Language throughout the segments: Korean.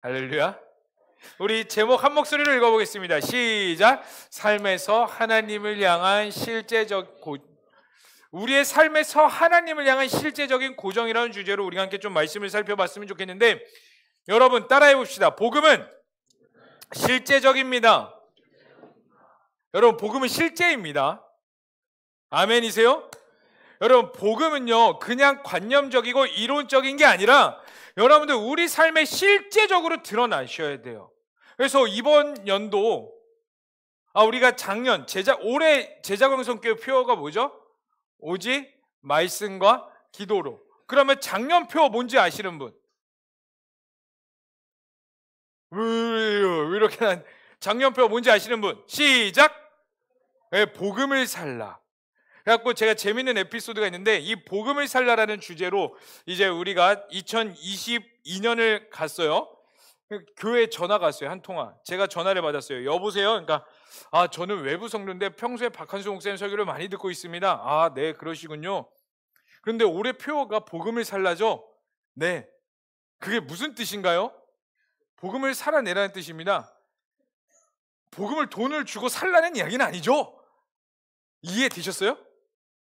할렐루야. 우리 제목 한 목소리로 읽어보겠습니다. 시작. 삶에서 하나님을 향한 우리의 삶에서 하나님을 향한 실제적인 고정이라는 주제로 우리가 함께 좀 말씀을 살펴봤으면 좋겠는데, 여러분 따라해 봅시다. 복음은 실제적입니다. 여러분, 복음은 실제입니다. 아멘이세요? 여러분, 복음은요 그냥 관념적이고 이론적인 게 아니라 여러분들 우리 삶에 실제적으로 드러나셔야 돼요. 그래서 이번 연도 우리가 작년 올해 제자광성교회 표어가 뭐죠? 오직 말씀과 기도로. 그러면 작년 표어 뭔지 아시는 분? 왜 이렇게 작년 표어 뭔지 아시는 분? 시작. 네, 복음을 살라. 그래갖고 제가 재밌는 에피소드가 있는데, 이 복음을 살라라는 주제로 이제 우리가 2022년을 갔어요. 교회에 전화가 왔어요. 한 통화. 제가 전화를 받았어요. 여보세요? 그러니까 저는 외부 성도인데 평소에 박한수 목사님 설교를 많이 듣고 있습니다. 네, 그러시군요. 그런데 올해 표어가 복음을 살라죠? 네. 그게 무슨 뜻인가요? 복음을 살아내라는 뜻입니다. 복음을 돈을 주고 살라는 이야기는 아니죠? 이해되셨어요?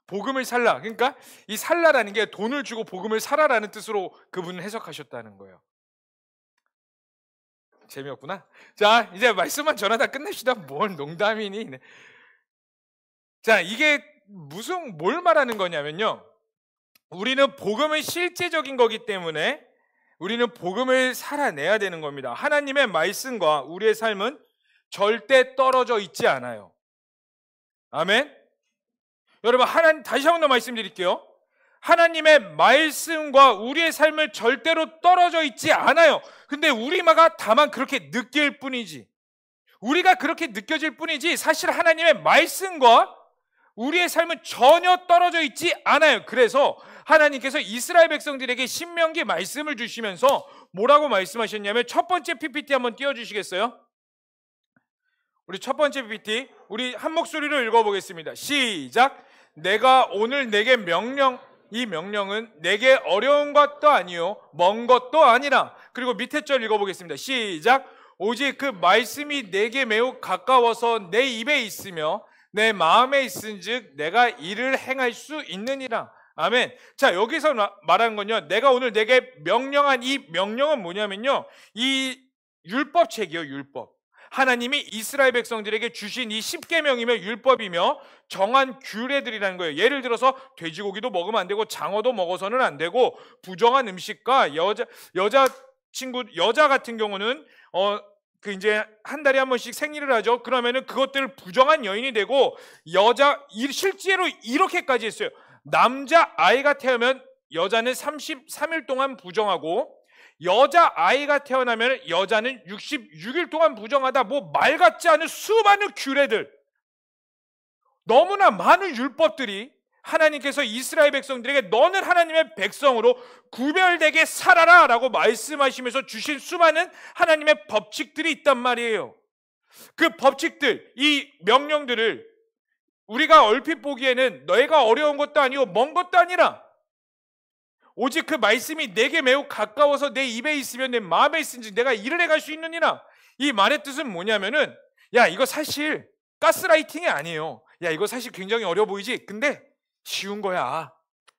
복음을 살라. 그러니까 이 살라라는 게 돈을 주고 복음을 살아라는 뜻으로 그분은 해석하셨다는 거예요. 재미없구나. 자, 이제 말씀만 전하다 끝냅시다. 뭘 농담이니. 자, 이게 뭘 말하는 거냐면요, 우리는 복음은 실제적인 거기 때문에 우리는 복음을 살아내야 되는 겁니다. 하나님의 말씀과 우리의 삶은 절대 떨어져 있지 않아요. 아멘. 여러분, 다시 한 번 더 말씀드릴게요. 하나님의 말씀과 우리의 삶을 절대로 떨어져 있지 않아요. 근데 우리가 다만 그렇게 느낄 뿐이지, 우리가 그렇게 느껴질 뿐이지, 사실 하나님의 말씀과 우리의 삶은 전혀 떨어져 있지 않아요. 그래서 하나님께서 이스라엘 백성들에게 신명기 말씀을 주시면서 뭐라고 말씀하셨냐면, 첫 번째 PPT 한번 띄워주시겠어요? 우리 첫 번째 PPT 우리 한 목소리로 읽어보겠습니다. 시작. 내가 오늘 내게 이 명령은 내게 어려운 것도 아니요 먼 것도 아니라. 그리고 밑에 절 읽어보겠습니다. 시작. 오직 그 말씀이 내게 매우 가까워서 내 입에 있으며 내 마음에 있은즉 내가 이를 행할 수 있느니라. 아멘. 자, 여기서 말하는 건요, 내가 오늘 내게 명령한 이 명령은 뭐냐면요, 이 율법책이요, 율법. 하나님이 이스라엘 백성들에게 주신 이 10계명이며 율법이며 정한 규례들이라는 거예요. 예를 들어서 돼지고기도 먹으면 안 되고 장어도 먹어서는 안 되고, 부정한 음식과 여자 같은 경우는 이제 한 달에 한 번씩 생일을 하죠. 그러면은 그것들을 부정한 여인이 되고, 실제로 이렇게까지 했어요. 남자 아이가 태어나면 여자는 33일 동안 부정하고, 여자 아이가 태어나면 여자는 66일 동안 부정하다. 말 같지 않은 수많은 규례들, 너무나 많은 율법들이 하나님께서 이스라엘 백성들에게 너는 하나님의 백성으로 구별되게 살아라 라고 말씀하시면서 주신 수많은 하나님의 법칙들이 있단 말이에요. 그 법칙들, 이 명령들을 우리가 얼핏 보기에는 너희가 어려운 것도 아니고 먼 것도 아니라 오직 그 말씀이 내게 매우 가까워서 내 입에 있으면 내 마음에 있은지 내가 이를 행할 수 있느니라. 이 말의 뜻은 뭐냐면은, 야, 이거 사실 가스라이팅이 아니에요. 야, 이거 사실 굉장히 어려워 보이지? 근데 쉬운 거야.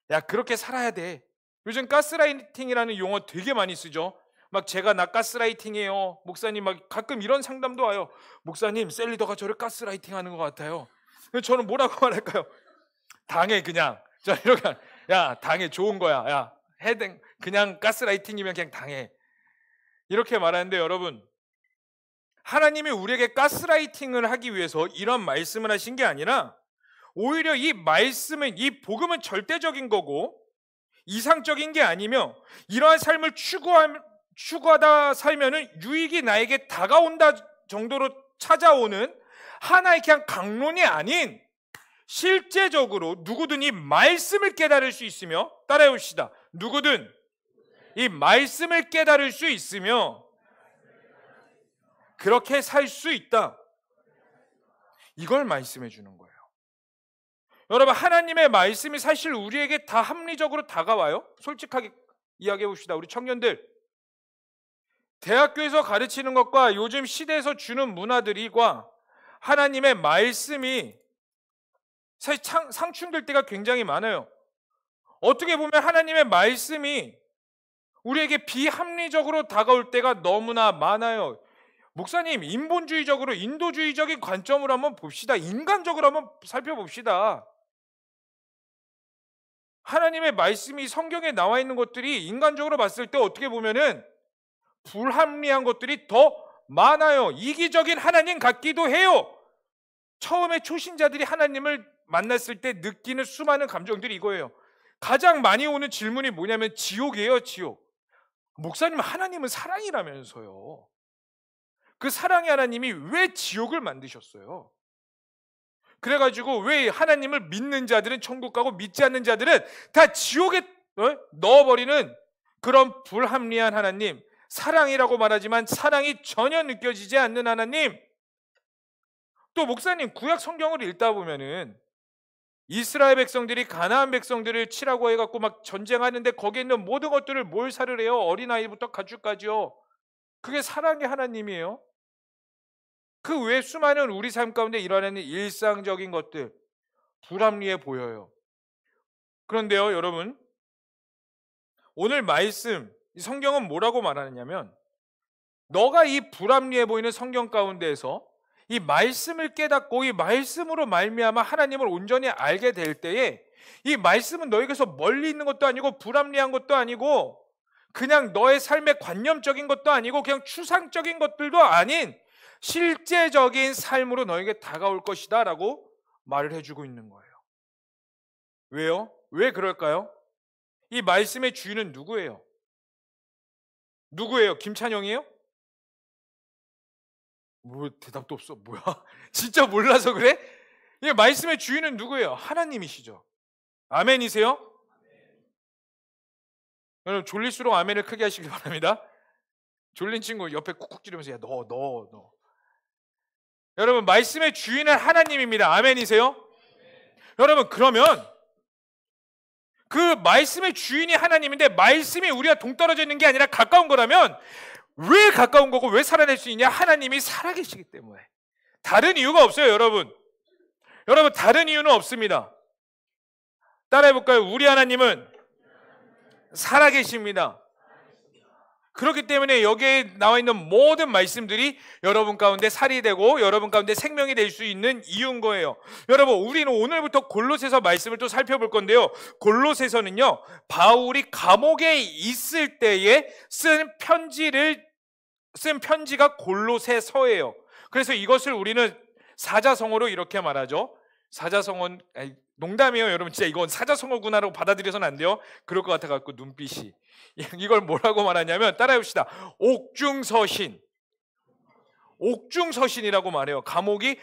야, 그렇게 살아야 돼. 요즘 가스라이팅이라는 용어 되게 많이 쓰죠. 제가 나 가스라이팅이에요. 목사님, 가끔 이런 상담도 와요. 목사님, 셀리더가 저를 가스라이팅 하는 것 같아요. 저는 뭐라고 말할까요? 당해, 그냥. 야, 당해, 좋은 거야. 야, 그냥 가스라이팅이면 그냥 당해. 이렇게 말하는데, 여러분, 하나님이 우리에게 가스라이팅을 하기 위해서 이런 말씀을 하신 게 아니라, 오히려 이 말씀은, 이 복음은 절대적인 거고 이상적인 게 아니며, 이러한 삶을 추구하다 살면은 유익이 나에게 다가온다 정도로 찾아오는 하나의 그냥 강론이 아닌, 실제적으로 누구든 이 말씀을 깨달을 수 있으며, 따라해 봅시다. 누구든 이 말씀을 깨달을 수 있으며 그렇게 살 수 있다. 이걸 말씀해 주는 거예요. 여러분, 하나님의 말씀이 사실 우리에게 다 합리적으로 다가와요. 솔직하게 이야기해 봅시다. 우리 청년들, 대학교에서 가르치는 것과 요즘 시대에서 주는 문화들과 하나님의 말씀이 사실 상충될 때가 굉장히 많아요. 어떻게 보면 하나님의 말씀이 우리에게 비합리적으로 다가올 때가 너무나 많아요. 목사님, 인본주의적으로 인도주의적인 관점으로 한번 봅시다. 인간적으로 한번 살펴봅시다. 하나님의 말씀이 성경에 나와 있는 것들이 인간적으로 봤을 때 어떻게 보면은 불합리한 것들이 더 많아요. 이기적인 하나님 같기도 해요. 처음에 초신자들이 하나님을 만났을 때 느끼는 수많은 감정들이 이거예요. 가장 많이 오는 질문이 뭐냐면 지옥이에요, 지옥. 목사님, 하나님은 사랑이라면서요. 그 사랑의 하나님이 왜 지옥을 만드셨어요? 그래가지고 왜 하나님을 믿는 자들은 천국 가고 믿지 않는 자들은 다 지옥에 넣어버리는 그런 불합리한 하나님, 사랑이라고 말하지만 사랑이 전혀 느껴지지 않는 하나님. 또 목사님, 구약 성경을 읽다 보면은 이스라엘 백성들이 가나안 백성들을 치라고 해갖고 막 전쟁하는데 거기에 있는 모든 것들을 몰살을 해요. 어린아이부터 가축까지요. 그게 사랑의 하나님이에요. 그 외 수많은 우리 삶 가운데 일어나는 일상적인 것들 불합리해 보여요. 그런데요, 여러분, 오늘 말씀, 성경은 뭐라고 말하느냐면 너가 이 불합리해 보이는 성경 가운데에서 이 말씀을 깨닫고 이 말씀으로 말미암아 하나님을 온전히 알게 될 때에 이 말씀은 너에게서 멀리 있는 것도 아니고 불합리한 것도 아니고 그냥 너의 삶의 관념적인 것도 아니고 그냥 추상적인 것들도 아닌 실제적인 삶으로 너에게 다가올 것이다 라고 말을 해주고 있는 거예요. 왜요? 왜 그럴까요? 이 말씀의 주인은 누구예요? 누구예요? 김찬영이에요? 뭐 대답도 없어. 뭐야? 진짜 몰라서 그래? 이 말씀의 주인은 누구예요? 하나님이시죠. 아멘이세요? 여러분, 졸릴수록 아멘을 크게 하시길 바랍니다. 졸린 친구 옆에 쿡쿡 찌르면서 야, 너. 여러분, 말씀의 주인은 하나님입니다. 아멘이세요? 여러분, 그러면 그 말씀의 주인이 하나님인데 말씀이 우리와 동떨어져 있는 게 아니라 가까운 거라면 왜 가까운 거고 왜 살아낼 수 있냐? 하나님이 살아계시기 때문에. 다른 이유가 없어요, 여러분. 여러분, 다른 이유는 없습니다. 따라해볼까요? 우리 하나님은 살아계십니다. 그렇기 때문에 여기에 나와 있는 모든 말씀들이 여러분 가운데 살이 되고 여러분 가운데 생명이 될 수 있는 이유인 거예요. 여러분, 우리는 오늘부터 골로새서 말씀을 또 살펴볼 건데요. 골로새서는요, 바울이 감옥에 있을 때에 쓴 편지가 골로새서예요. 그래서 이것을 우리는 사자성어로 이렇게 말하죠. 사자성어, 농담이에요, 여러분. 진짜 이건 사자성어구나라고 받아들여서는 안 돼요. 그럴 것 같아갖고 눈빛이. 이걸 뭐라고 말하냐면 따라해봅시다. 옥중서신이라고 말해요. 감옥에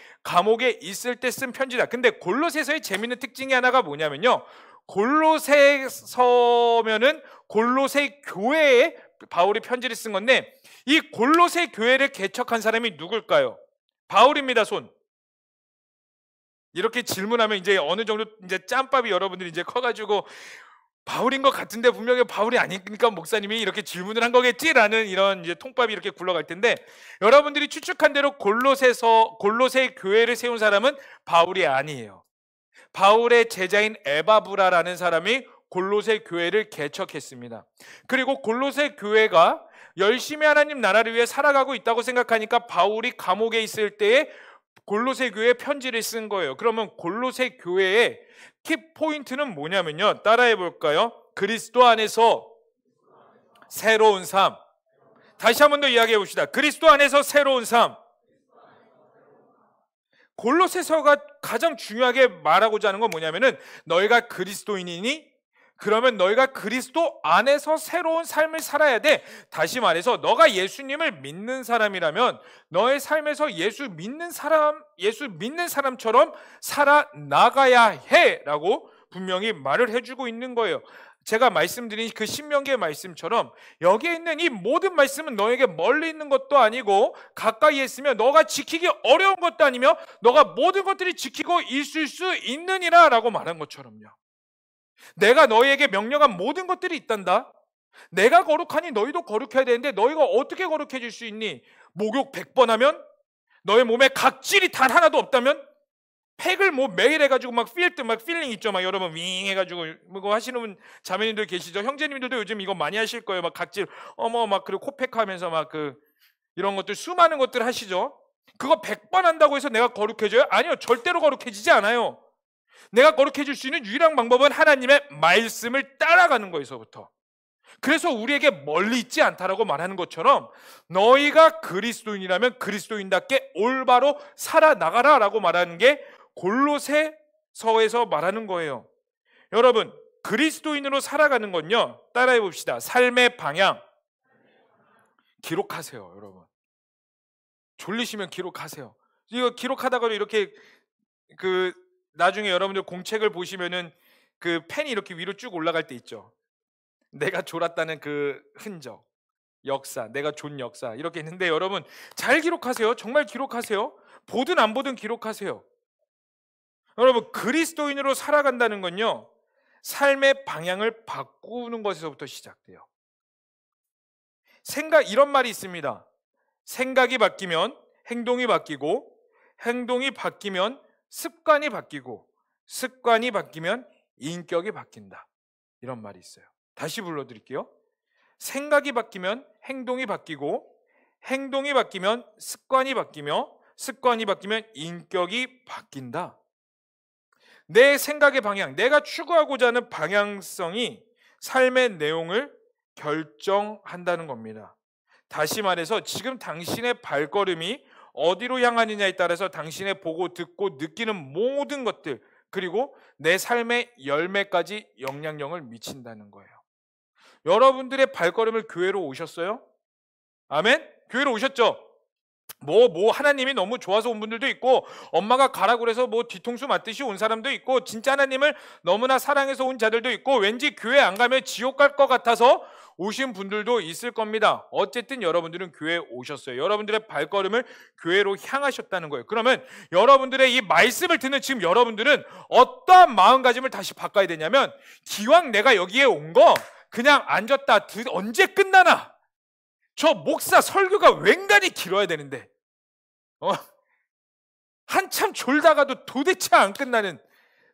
있을 때 쓴 편지다. 근데 골로새서의 재밌는 특징이 하나가 뭐냐면요, 골로새서면은 골로새 교회에 바울이 편지를 쓴 건데 이 골로새 교회를 개척한 사람이 누굴까요? 바울입니다. 손. 이렇게 질문하면 이제 어느 정도 이제 짬밥이 여러분들이 이제 커가지고 바울인 것 같은데 분명히 바울이 아니니까 목사님이 이렇게 질문을 한 거겠지라는 이런 이제 통밥이 이렇게 굴러갈 텐데, 여러분들이 추측한 대로 골로새 교회를 세운 사람은 바울이 아니에요. 바울의 제자인 에바브라라는 사람이 골로새 교회를 개척했습니다. 그리고 골로새 교회가 열심히 하나님 나라를 위해 살아가고 있다고 생각하니까 바울이 감옥에 있을 때에 골로새 교회에 편지를 쓴 거예요. 그러면 골로새 교회의 키포인트는 뭐냐면요, 따라해 볼까요? 그리스도 안에서 새로운 삶. 다시 한 번 더 이야기해 봅시다. 그리스도 안에서 새로운 삶. 골로새서가 가장 중요하게 말하고자 하는 건 뭐냐면은 너희가 그리스도인이니 그러면 너희가 그리스도 안에서 새로운 삶을 살아야 돼. 다시 말해서 너가 예수님을 믿는 사람이라면 너의 삶에서 예수 믿는 사람처럼 살아나가야 해라고 분명히 말을 해주고 있는 거예요. 제가 말씀드린 그 신명기의 말씀처럼 여기에 있는 이 모든 말씀은 너에게 멀리 있는 것도 아니고 가까이에 있으며 너가 지키기 어려운 것도 아니며 너가 모든 것들이 지키고 있을 수 있느니라 라고 말한 것처럼요. 내가 너희에게 명령한 모든 것들이 있단다. 내가 거룩하니 너희도 거룩해야 되는데 너희가 어떻게 거룩해질 수 있니? 목욕 100번 하면? 너의 몸에 각질이 단 하나도 없다면? 팩을 뭐 매일 해가지고 막 필링 있죠. 막 여러분 윙 해가지고 뭐 하시는 자매님들 계시죠? 형제님들도 요즘 이거 많이 하실 거예요. 막 각질 막 그리고 코팩 하면서 막 이런 것들 수많은 것들 하시죠. 그거 100번 한다고 해서 내가 거룩해져요? 아니요, 절대로 거룩해지지 않아요. 내가 거룩해질 수 있는 유일한 방법은 하나님의 말씀을 따라가는 거에서부터. 그래서 우리에게 멀리 있지 않다라고 말하는 것처럼 너희가 그리스도인이라면 그리스도인답게 올바로 살아나가라라고 말하는 게 골로새서에서 말하는 거예요. 여러분, 그리스도인으로 살아가는 건요, 따라해 봅시다. 삶의 방향 기록하세요. 여러분, 졸리시면 기록하세요. 이거 기록하다가 이렇게 나중에 여러분들 공책을 보시면은 그 펜이 이렇게 위로 쭉 올라갈 때 있죠. 내가 졸았다는 그 흔적, 역사, 내가 존 역사 이렇게 있는데 여러분 잘 기록하세요. 정말 기록하세요. 보든 안 보든 기록하세요. 여러분, 그리스도인으로 살아간다는 건요, 삶의 방향을 바꾸는 것에서부터 시작돼요. 이런 말이 있습니다. 생각이 바뀌면 행동이 바뀌고, 행동이 바뀌면 습관이 바뀌고, 습관이 바뀌면 인격이 바뀐다. 이런 말이 있어요. 다시 불러드릴게요. 생각이 바뀌면 행동이 바뀌고, 행동이 바뀌면 습관이 바뀌며, 습관이 바뀌면 인격이 바뀐다. 내 생각의 방향, 내가 추구하고자 하는 방향성이 삶의 내용을 결정한다는 겁니다. 다시 말해서 지금 당신의 발걸음이 어디로 향하느냐에 따라서 당신의 보고 듣고 느끼는 모든 것들, 그리고 내 삶의 열매까지 영향력을 미친다는 거예요. 여러분들의 발걸음을 교회로 오셨어요? 아멘? 교회로 오셨죠? 하나님이 너무 좋아서 온 분들도 있고, 엄마가 가라고 그래서 뒤통수 맞듯이 온 사람도 있고, 진짜 하나님을 너무나 사랑해서 온 자들도 있고, 왠지 교회 안 가면 지옥 갈 것 같아서 오신 분들도 있을 겁니다. 어쨌든 여러분들은 교회에 오셨어요. 여러분들의 발걸음을 교회로 향하셨다는 거예요. 그러면 여러분들의 이 말씀을 듣는 지금 여러분들은 어떠한 마음가짐을 다시 바꿔야 되냐면, 기왕 내가 여기에 온 거 그냥 앉았다 언제 끝나나? 저 목사 설교가 웬간히 길어야 되는데 한참 졸다가도 도대체 안 끝나는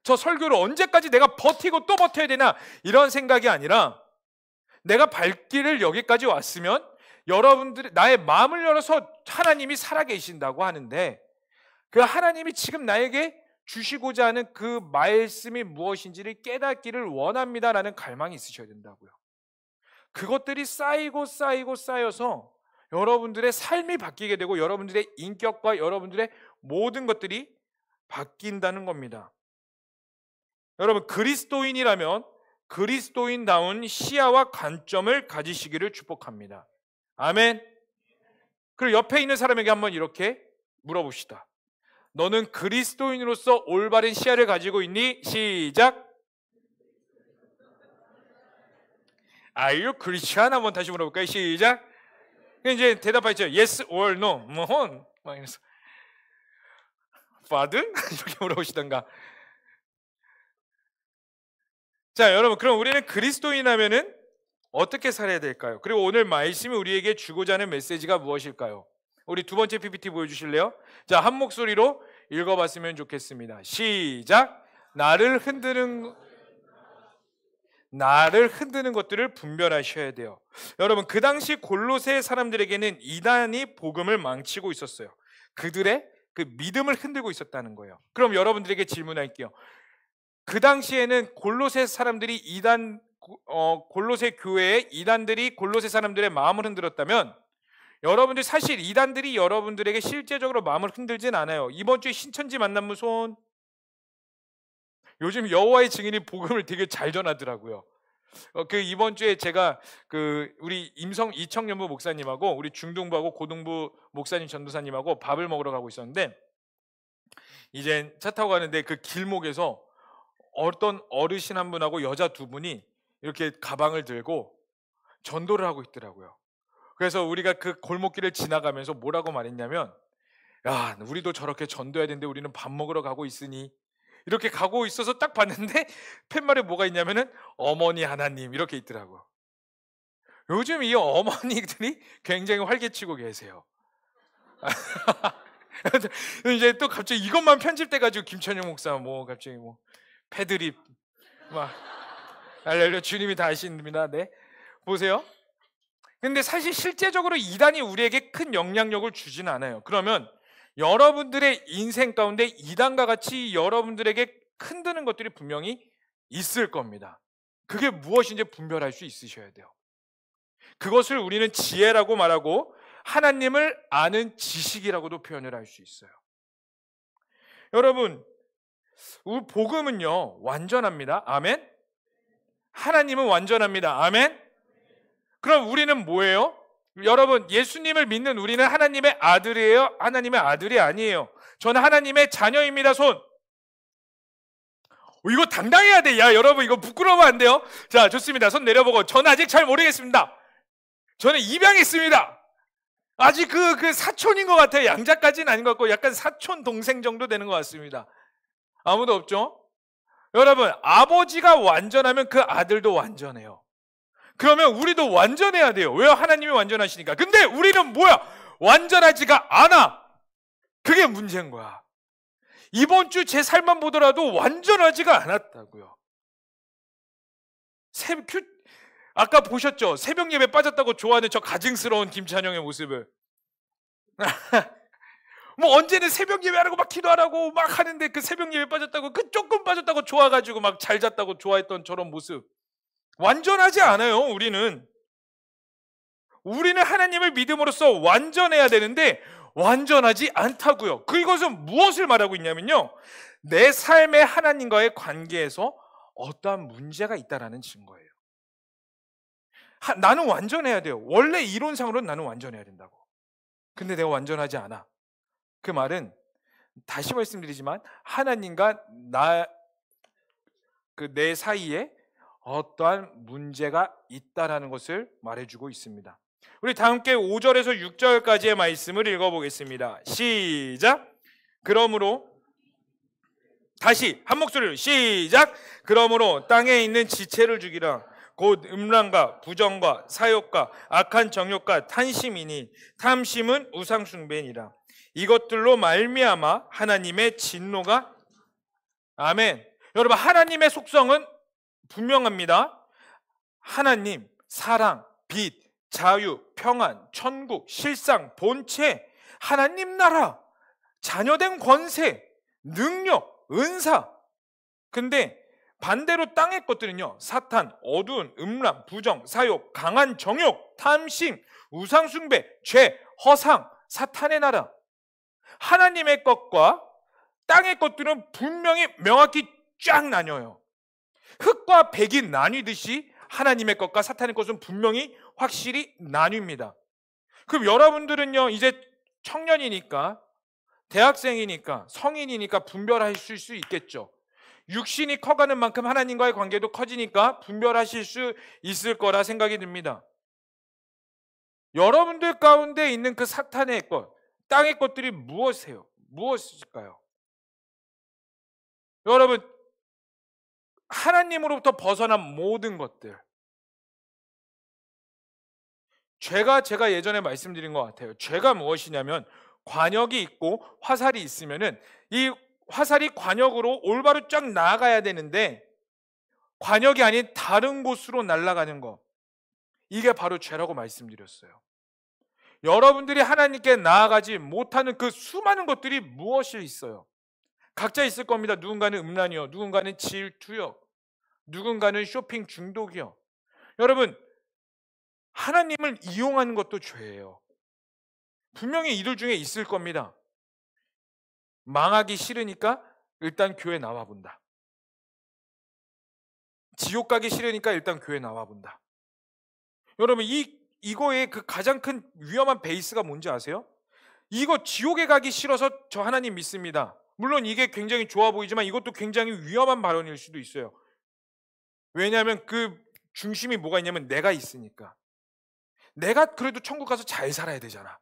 저 설교를 언제까지 내가 버티고 또 버텨야 되나, 이런 생각이 아니라 내가 발길을 여기까지 왔으면 여러분들이 나의 마음을 열어서 하나님이 살아계신다고 하는데, 그 하나님이 지금 나에게 주시고자 하는 그 말씀이 무엇인지를 깨닫기를 원합니다라는 갈망이 있으셔야 된다고요. 그것들이 쌓여서 여러분들의 삶이 바뀌게 되고 여러분들의 인격과 여러분들의 모든 것들이 바뀐다는 겁니다. 여러분, 그리스도인이라면 그리스도인다운 시야와 관점을 가지시기를 축복합니다. 아멘. 그리고 옆에 있는 사람에게 한번 이렇게 물어봅시다. 너는 그리스도인으로서 올바른 시야를 가지고 있니? 시작. Are you Christian? 한번 다시 물어볼까요? 시작. 이제 대답하죠. Yes or no. 막 이래서 Father? 이렇게 물어보시던가. 자, 여러분, 그럼 우리는 그리스도인이라면은 어떻게 살아야 될까요? 그리고 오늘 말씀이 우리에게 주고자 하는 메시지가 무엇일까요? 우리 두 번째 PPT 보여주실래요? 자, 한 목소리로 읽어봤으면 좋겠습니다. 시작. 나를 흔드는 것들을 분별하셔야 돼요. 여러분, 그 당시 골로새 사람들에게는 이단이 복음을 망치고 있었어요. 그들의 그 믿음을 흔들고 있었다는 거예요. 그럼 여러분들에게 질문할게요. 그 당시에는 골로새 사람들이 골로새 교회의 이단들이 골로새 사람들의 마음을 흔들었다면, 여러분들 사실 이단들이 여러분들에게 실제적으로 마음을 흔들진 않아요. 이번 주에 신천지 만남무 손. 요즘 여호와의 증인이 복음을 되게 잘 전하더라고요. 이번 주에 제가 우리 이청년부 목사님하고 우리 중등부하고 고등부 목사님 전도사님하고 밥을 먹으러 가고 있었는데, 이제 차 타고 가는데 그 길목에서 어떤 어르신 한 분하고 여자 두 분이 이렇게 가방을 들고 전도를 하고 있더라고요. 그래서 우리가 그 골목길을 지나가면서 뭐라고 말했냐면, 야, 우리도 저렇게 전도해야 되는데 우리는 밥 먹으러 가고 있으니, 이렇게 가고 있어서 딱 봤는데 팻말에 뭐가 있냐면은 어머니 하나님 이렇게 있더라고요. 요즘 이 어머니들이 굉장히 활개치고 계세요. 이제 또 갑자기 이것만 편집돼가지고 김천영 목사 뭐 갑자기 뭐 패드립 막 알렐루야 주님이 다 아십니다. 네, 보세요. 근데 사실 실제적으로 이단이 우리에게 큰 영향력을 주진 않아요. 그러면 여러분들의 인생 가운데 이단과 같이 여러분들에게 흔드는 것들이 분명히 있을 겁니다. 그게 무엇인지 분별할 수 있으셔야 돼요. 그것을 우리는 지혜라고 말하고 하나님을 아는 지식이라고도 표현을 할 수 있어요. 여러분, 우리 복음은요 완전합니다. 아멘. 하나님은 완전합니다. 아멘. 그럼 우리는 뭐예요? 여러분, 예수님을 믿는 우리는 하나님의 아들이에요? 하나님의 아들이 아니에요? 저는 하나님의 자녀입니다. 손. 이거 당당해야 돼. 야, 여러분 이거 부끄러우면 안 돼요. 자, 좋습니다. 손 내려보고. 저는 아직 잘 모르겠습니다. 저는 입양했습니다. 아직 그 사촌인 것 같아요. 양자까지는 아닌 것 같고 약간 사촌 동생 정도 되는 것 같습니다. 아무도 없죠? 여러분, 아버지가 완전하면 그 아들도 완전해요. 그러면 우리도 완전해야 돼요. 왜요? 하나님이 완전하시니까. 근데 우리는 뭐야? 완전하지가 않아. 그게 문제인 거야. 이번 주 제 삶만 보더라도 완전하지가 않았다고요. 아까 보셨죠? 새벽 예배 빠졌다고 좋아하는 저 가증스러운 김찬영의 모습을. 뭐 언제는 새벽 예배하라고 막 기도하라고 막 하는데 그 새벽 예배 빠졌다고 그 조금 빠졌다고 좋아가지고 막 잘 잤다고 좋아했던 저런 모습. 완전하지 않아요. 우리는 하나님을 믿음으로써 완전해야 되는데 완전하지 않다고요. 그것은 무엇을 말하고 있냐면요, 내 삶의 하나님과의 관계에서 어떠한 문제가 있다라는 증거예요. 나는 완전해야 돼요. 원래 이론상으로는 나는 완전해야 된다고. 근데 내가 완전하지 않아. 그 말은 다시 말씀드리지만 하나님과 내 사이에 어떠한 문제가 있다라는 것을 말해주고 있습니다. 우리 다 함께 5절에서 6절까지의 말씀을 읽어보겠습니다. 시작. 그러므로 다시 한 목소리로 시작. 그러므로 땅에 있는 지체를 죽이라. 곧 음란과 부정과 사욕과 악한 정욕과 탐심이니 탐심은 우상 숭배니라. 이것들로 말미암아 하나님의 진노가 아멘. 여러분, 하나님의 속성은 분명합니다. 하나님, 사랑, 빛, 자유, 평안, 천국, 실상, 본체, 하나님 나라, 자녀된 권세, 능력, 은사. 근데 반대로 땅의 것들은요, 사탄, 어두운, 음란, 부정, 사욕, 강한 정욕, 탐심, 우상숭배, 죄, 허상, 사탄의 나라. 하나님의 것과 땅의 것들은 분명히 명확히 쫙 나뉘어요. 흙과 백이 나뉘듯이 하나님의 것과 사탄의 것은 분명히 확실히 나뉩니다. 그럼 여러분들은요, 이제 청년이니까, 대학생이니까, 성인이니까 분별하실 수 있겠죠. 육신이 커가는 만큼 하나님과의 관계도 커지니까 분별하실 수 있을 거라 생각이 듭니다. 여러분들 가운데 있는 그 사탄의 것, 땅의 것들이 무엇일까요? 여러분, 하나님으로부터 벗어난 모든 것들. 제가 예전에 말씀드린 것 같아요. 죄가 무엇이냐면 관역이 있고 화살이 있으면은 이 화살이 관역으로 올바로 쫙 나아가야 되는데 관역이 아닌 다른 곳으로 날아가는 것. 이게 바로 죄라고 말씀드렸어요. 여러분들이 하나님께 나아가지 못하는 그 수많은 것들이 무엇이 있어요? 각자 있을 겁니다. 누군가는 음란이요, 누군가는 질투요, 누군가는 쇼핑 중독이요. 여러분, 하나님을 이용하는 것도 죄예요. 분명히 이들 중에 있을 겁니다. 망하기 싫으니까 일단 교회 나와본다. 지옥 가기 싫으니까 일단 교회 나와본다. 여러분, 이거의 그 가장 큰 위험한 베이스가 뭔지 아세요? 이거 지옥에 가기 싫어서 저 하나님 믿습니다. 물론 이게 굉장히 좋아 보이지만 이것도 굉장히 위험한 발언일 수도 있어요. 왜냐하면 그 중심이 뭐가 있냐면 내가 있으니까. 내가 그래도 천국 가서 잘 살아야 되잖아.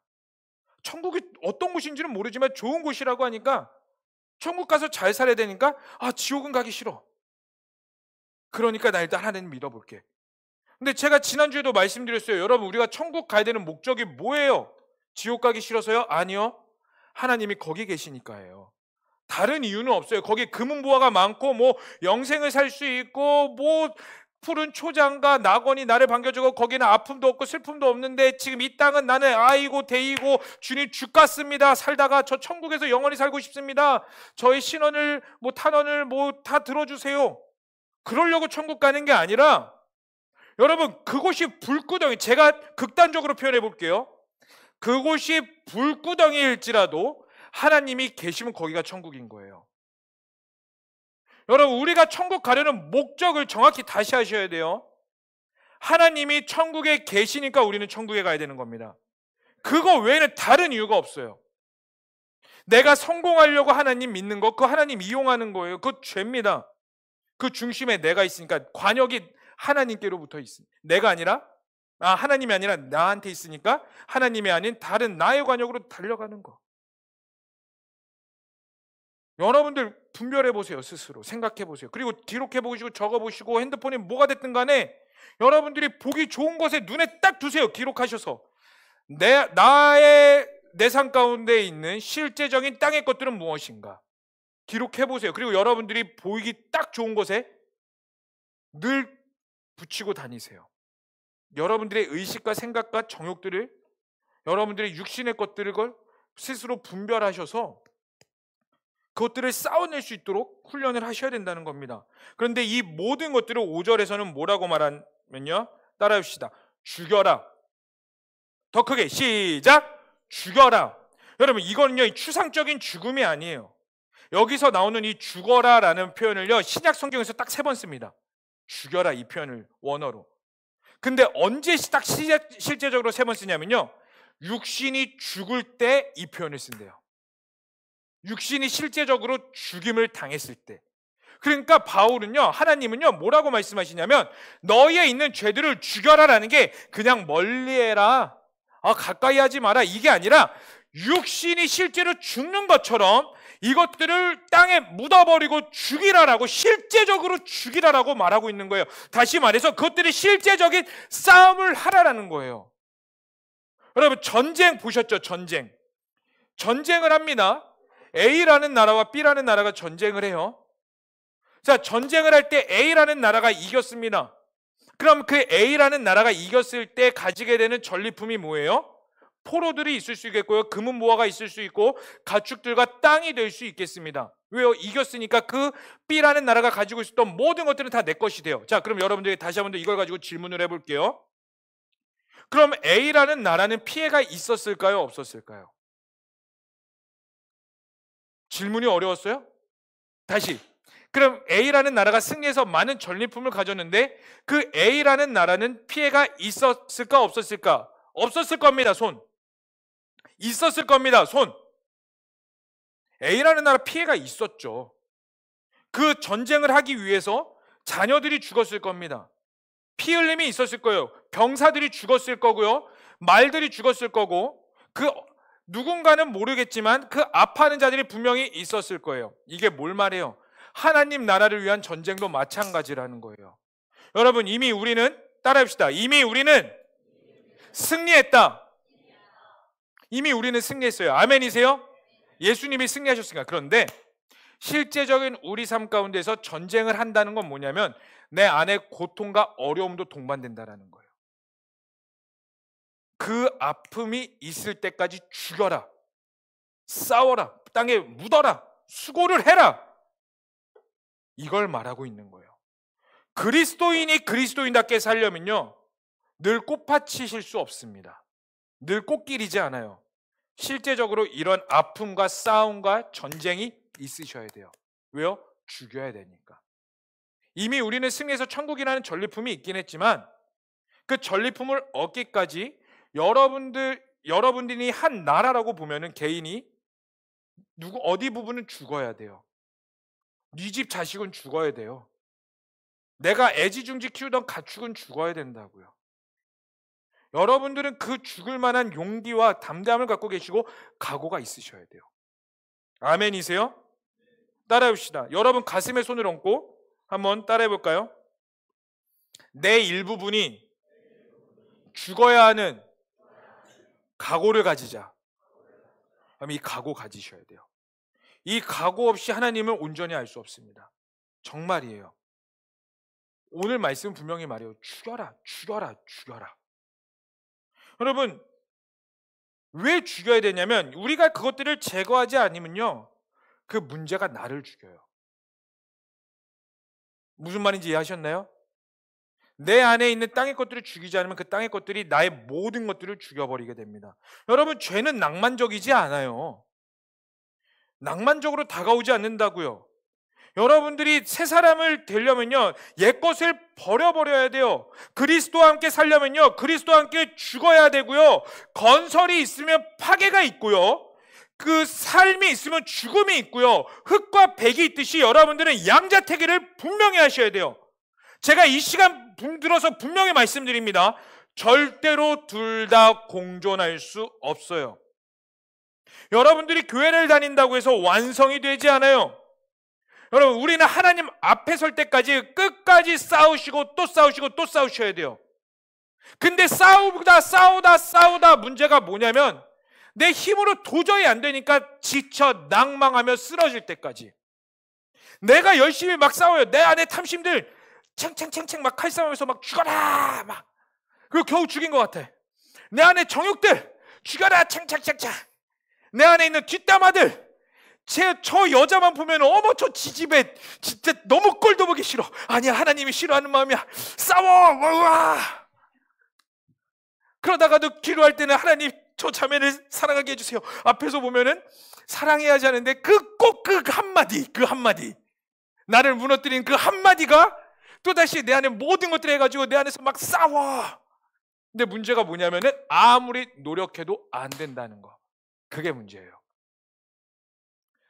천국이 어떤 곳인지는 모르지만 좋은 곳이라고 하니까 천국 가서 잘 살아야 되니까 지옥은 가기 싫어. 그러니까 나 일단 하나님 믿어볼게. 근데 제가 지난주에도 말씀드렸어요. 여러분, 우리가 천국 가야 되는 목적이 뭐예요? 지옥 가기 싫어서요? 아니요. 하나님이 거기 계시니까예요. 다른 이유는 없어요. 거기 금은보화가 많고 뭐 영생을 살 수 있고 뭐 푸른 초장과 낙원이 나를 반겨주고 거기는 아픔도 없고 슬픔도 없는데 지금 이 땅은 나는 아이고 데이고 주님 죽 같습니다. 살다가 저 천국에서 영원히 살고 싶습니다. 저의 신원을 뭐 탄원을 뭐 다 들어주세요. 그러려고 천국 가는 게 아니라 여러분, 그곳이 불구덩이, 제가 극단적으로 표현해 볼게요. 그곳이 불구덩이일지라도 하나님이 계시면 거기가 천국인 거예요. 여러분, 우리가 천국 가려는 목적을 정확히 다시 하셔야 돼요. 하나님이 천국에 계시니까 우리는 천국에 가야 되는 겁니다. 그거 외에는 다른 이유가 없어요. 내가 성공하려고 하나님 믿는 거, 그 하나님 이용하는 거예요. 그거 죄입니다. 그 중심에 내가 있으니까, 관역이 하나님께로부터 있습니다. 내가 아니라, 하나님이 아니라 나한테 있으니까 하나님이 아닌 다른 나의 관역으로 달려가는 거. 여러분들 분별해 보세요. 스스로 생각해 보세요. 그리고 기록해 보시고 적어 보시고 핸드폰이 뭐가 됐든 간에 여러분들이 보기 좋은 것에 눈에 딱 두세요. 기록하셔서 내 삶 가운데 있는 실제적인 땅의 것들은 무엇인가 기록해 보세요. 그리고 여러분들이 보이기 딱 좋은 곳에 늘 붙이고 다니세요. 여러분들의 의식과 생각과 정욕들을, 여러분들의 육신의 것들을 스스로 분별하셔서 그것들을 쌓아낼 수 있도록 훈련을 하셔야 된다는 겁니다. 그런데 이 모든 것들을 5절에서는 뭐라고 말하면요, 따라합시다. 죽여라. 더 크게 시작. 죽여라. 여러분, 이거는요 추상적인 죽음이 아니에요. 여기서 나오는 이 죽어라라는 표현을요 신약 성경에서 딱 3번 씁니다. 죽여라, 이 표현을 원어로. 근데 언제 딱 실제적으로 3번 쓰냐면요, 육신이 죽을 때 이 표현을 쓴대요. 육신이 실제적으로 죽임을 당했을 때. 그러니까 바울은요, 하나님은요 뭐라고 말씀하시냐면 너희에 있는 죄들을 죽여라라는 게 그냥 멀리해라, 가까이 하지 마라, 이게 아니라 육신이 실제로 죽는 것처럼 이것들을 땅에 묻어버리고 죽이라라고, 실제적으로 죽이라라고 말하고 있는 거예요. 다시 말해서 그것들이 실제적인 싸움을 하라라는 거예요. 여러분, 전쟁 보셨죠? 전쟁을 합니다. A라는 나라와 B라는 나라가 전쟁을 해요. 자, 전쟁을 할 때 A라는 나라가 이겼습니다. 그럼 그 A라는 나라가 이겼을 때 가지게 되는 전리품이 뭐예요? 포로들이 있을 수 있겠고요, 금은보화가 있을 수 있고 가축들과 땅이 될 수 있겠습니다. 왜요? 이겼으니까 그 B라는 나라가 가지고 있었던 모든 것들은 다 내 것이 돼요. 자, 그럼 여러분들이 다시 한번 더 이걸 가지고 질문을 해볼게요. 그럼 A라는 나라는 피해가 있었을까요? 없었을까요? 질문이 어려웠어요? 다시. 그럼 A라는 나라가 승리해서 많은 전리품을 가졌는데 그 A라는 나라는 피해가 있었을까? 없었을까? 없었을 겁니다. 손. 있었을 겁니다. 손. A라는 나라 피해가 있었죠. 그 전쟁을 하기 위해서 자녀들이 죽었을 겁니다. 피 흘림이 있었을 거예요. 병사들이 죽었을 거고요, 말들이 죽었을 거고, 그 누군가는 모르겠지만 그 아파하는 자들이 분명히 있었을 거예요. 이게 뭘 말해요? 하나님 나라를 위한 전쟁도 마찬가지라는 거예요. 여러분, 이미 우리는, 따라합시다, 이미 우리는 승리했다. 이미 우리는 승리했어요. 아멘이세요? 예수님이 승리하셨으니까. 그런데 실제적인 우리 삶 가운데서 전쟁을 한다는 건 뭐냐면 내 안에 고통과 어려움도 동반된다는 거예요. 그 아픔이 있을 때까지 죽여라, 싸워라, 땅에 묻어라, 수고를 해라, 이걸 말하고 있는 거예요. 그리스도인이 그리스도인답게 살려면요 늘 꽃밭이실 수 없습니다. 늘 꽃길이지 않아요. 실제적으로 이런 아픔과 싸움과 전쟁이 있으셔야 돼요. 왜요? 죽여야 되니까. 이미 우리는 승리해서 천국이라는 전리품이 있긴 했지만 그 전리품을 얻기까지 여러분들이 한 나라라고 보면은 개인이 어디 부분은 죽어야 돼요. 네 집 자식은 죽어야 돼요. 내가 애지중지 키우던 가축은 죽어야 된다고요. 여러분들은 그 죽을 만한 용기와 담대함을 갖고 계시고 각오가 있으셔야 돼요. 아멘이세요? 따라해봅시다. 여러분 가슴에 손을 얹고 한번 따라해볼까요? 내 일부분이 죽어야 하는 각오를 가지자. 그럼 이 각오 가지셔야 돼요. 이 각오 없이 하나님을 온전히 알 수 없습니다. 정말이에요. 오늘 말씀 분명히 말해요. 죽여라, 죽여라, 죽여라. 여러분, 왜 죽여야 되냐면 우리가 그것들을 제거하지 않으면요, 그 문제가 나를 죽여요. 무슨 말인지 이해하셨나요? 내 안에 있는 땅의 것들을 죽이지 않으면 그 땅의 것들이 나의 모든 것들을 죽여버리게 됩니다. 여러분, 죄는 낭만적이지 않아요. 낭만적으로 다가오지 않는다고요. 여러분들이 새 사람을 되려면요, 옛것을 버려버려야 돼요. 그리스도와 함께 살려면요, 그리스도와 함께 죽어야 되고요. 건설이 있으면 파괴가 있고요, 그 삶이 있으면 죽음이 있고요, 흙과 백이 있듯이 여러분들은 양자택일을 분명히 하셔야 돼요. 제가 이 시간 들어서 분명히 말씀드립니다. 절대로 둘 다 공존할 수 없어요. 여러분들이 교회를 다닌다고 해서 완성이 되지 않아요. 여러분, 우리는 하나님 앞에 설 때까지 끝까지 싸우시고 또 싸우시고 또 싸우셔야 돼요. 근데 싸우다 문제가 뭐냐면 내 힘으로 도저히 안 되니까 지쳐 낭망하며 쓰러질 때까지 내가 열심히 막 싸워요. 내 안에 탐심들 챙챙챙챙 막 칼싸움하면서 막 죽어라 막, 그리고 겨우 죽인 것 같아. 내 안에 정욕들 죽여라 챙챙챙챙. 내 안에 있는 뒷담화들, 저 여자만 보면 어머 저 지집애 진짜 너무 꼴도 보기 싫어. 아니야, 하나님이 싫어하는 마음이야. 싸워. 와. 그러다가도 기도할 때는 하나님 저 자매를 사랑하게 해주세요. 앞에서 보면은 사랑해야지 하는데 꼭 그 한마디 나를 무너뜨린 그 한마디가 또다시 내 안에 모든 것들을 해가지고 내 안에서 막 싸워. 근데 문제가 뭐냐면은 아무리 노력해도 안 된다는 거. 그게 문제예요.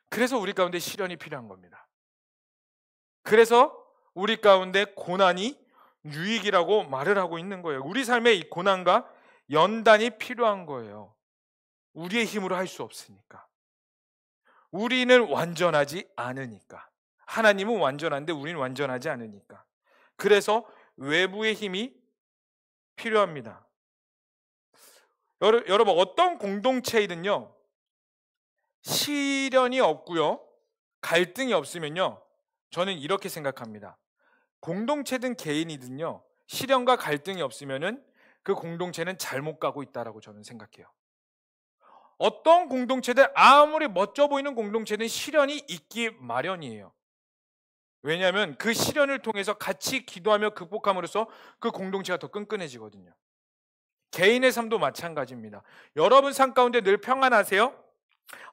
그래서 우리 가운데 시련이 필요한 겁니다. 그래서 우리 가운데 고난이 유익이라고 말을 하고 있는 거예요. 우리 삶에 이 고난과 연단이 필요한 거예요. 우리의 힘으로 할 수 없으니까. 우리는 완전하지 않으니까. 하나님은 완전한데 우리는 완전하지 않으니까. 그래서 외부의 힘이 필요합니다. 여러분, 어떤 공동체이든요, 시련이 없고요, 갈등이 없으면요, 저는 이렇게 생각합니다. 공동체든 개인이든요, 시련과 갈등이 없으면은 그 공동체는 잘못 가고 있다라고 저는 생각해요. 어떤 공동체든, 아무리 멋져 보이는 공동체든 시련이 있기 마련이에요. 왜냐하면 그 시련을 통해서 같이 기도하며 극복함으로써 그 공동체가 더 끈끈해지거든요. 개인의 삶도 마찬가지입니다. 여러분 삶 가운데 늘 평안하세요?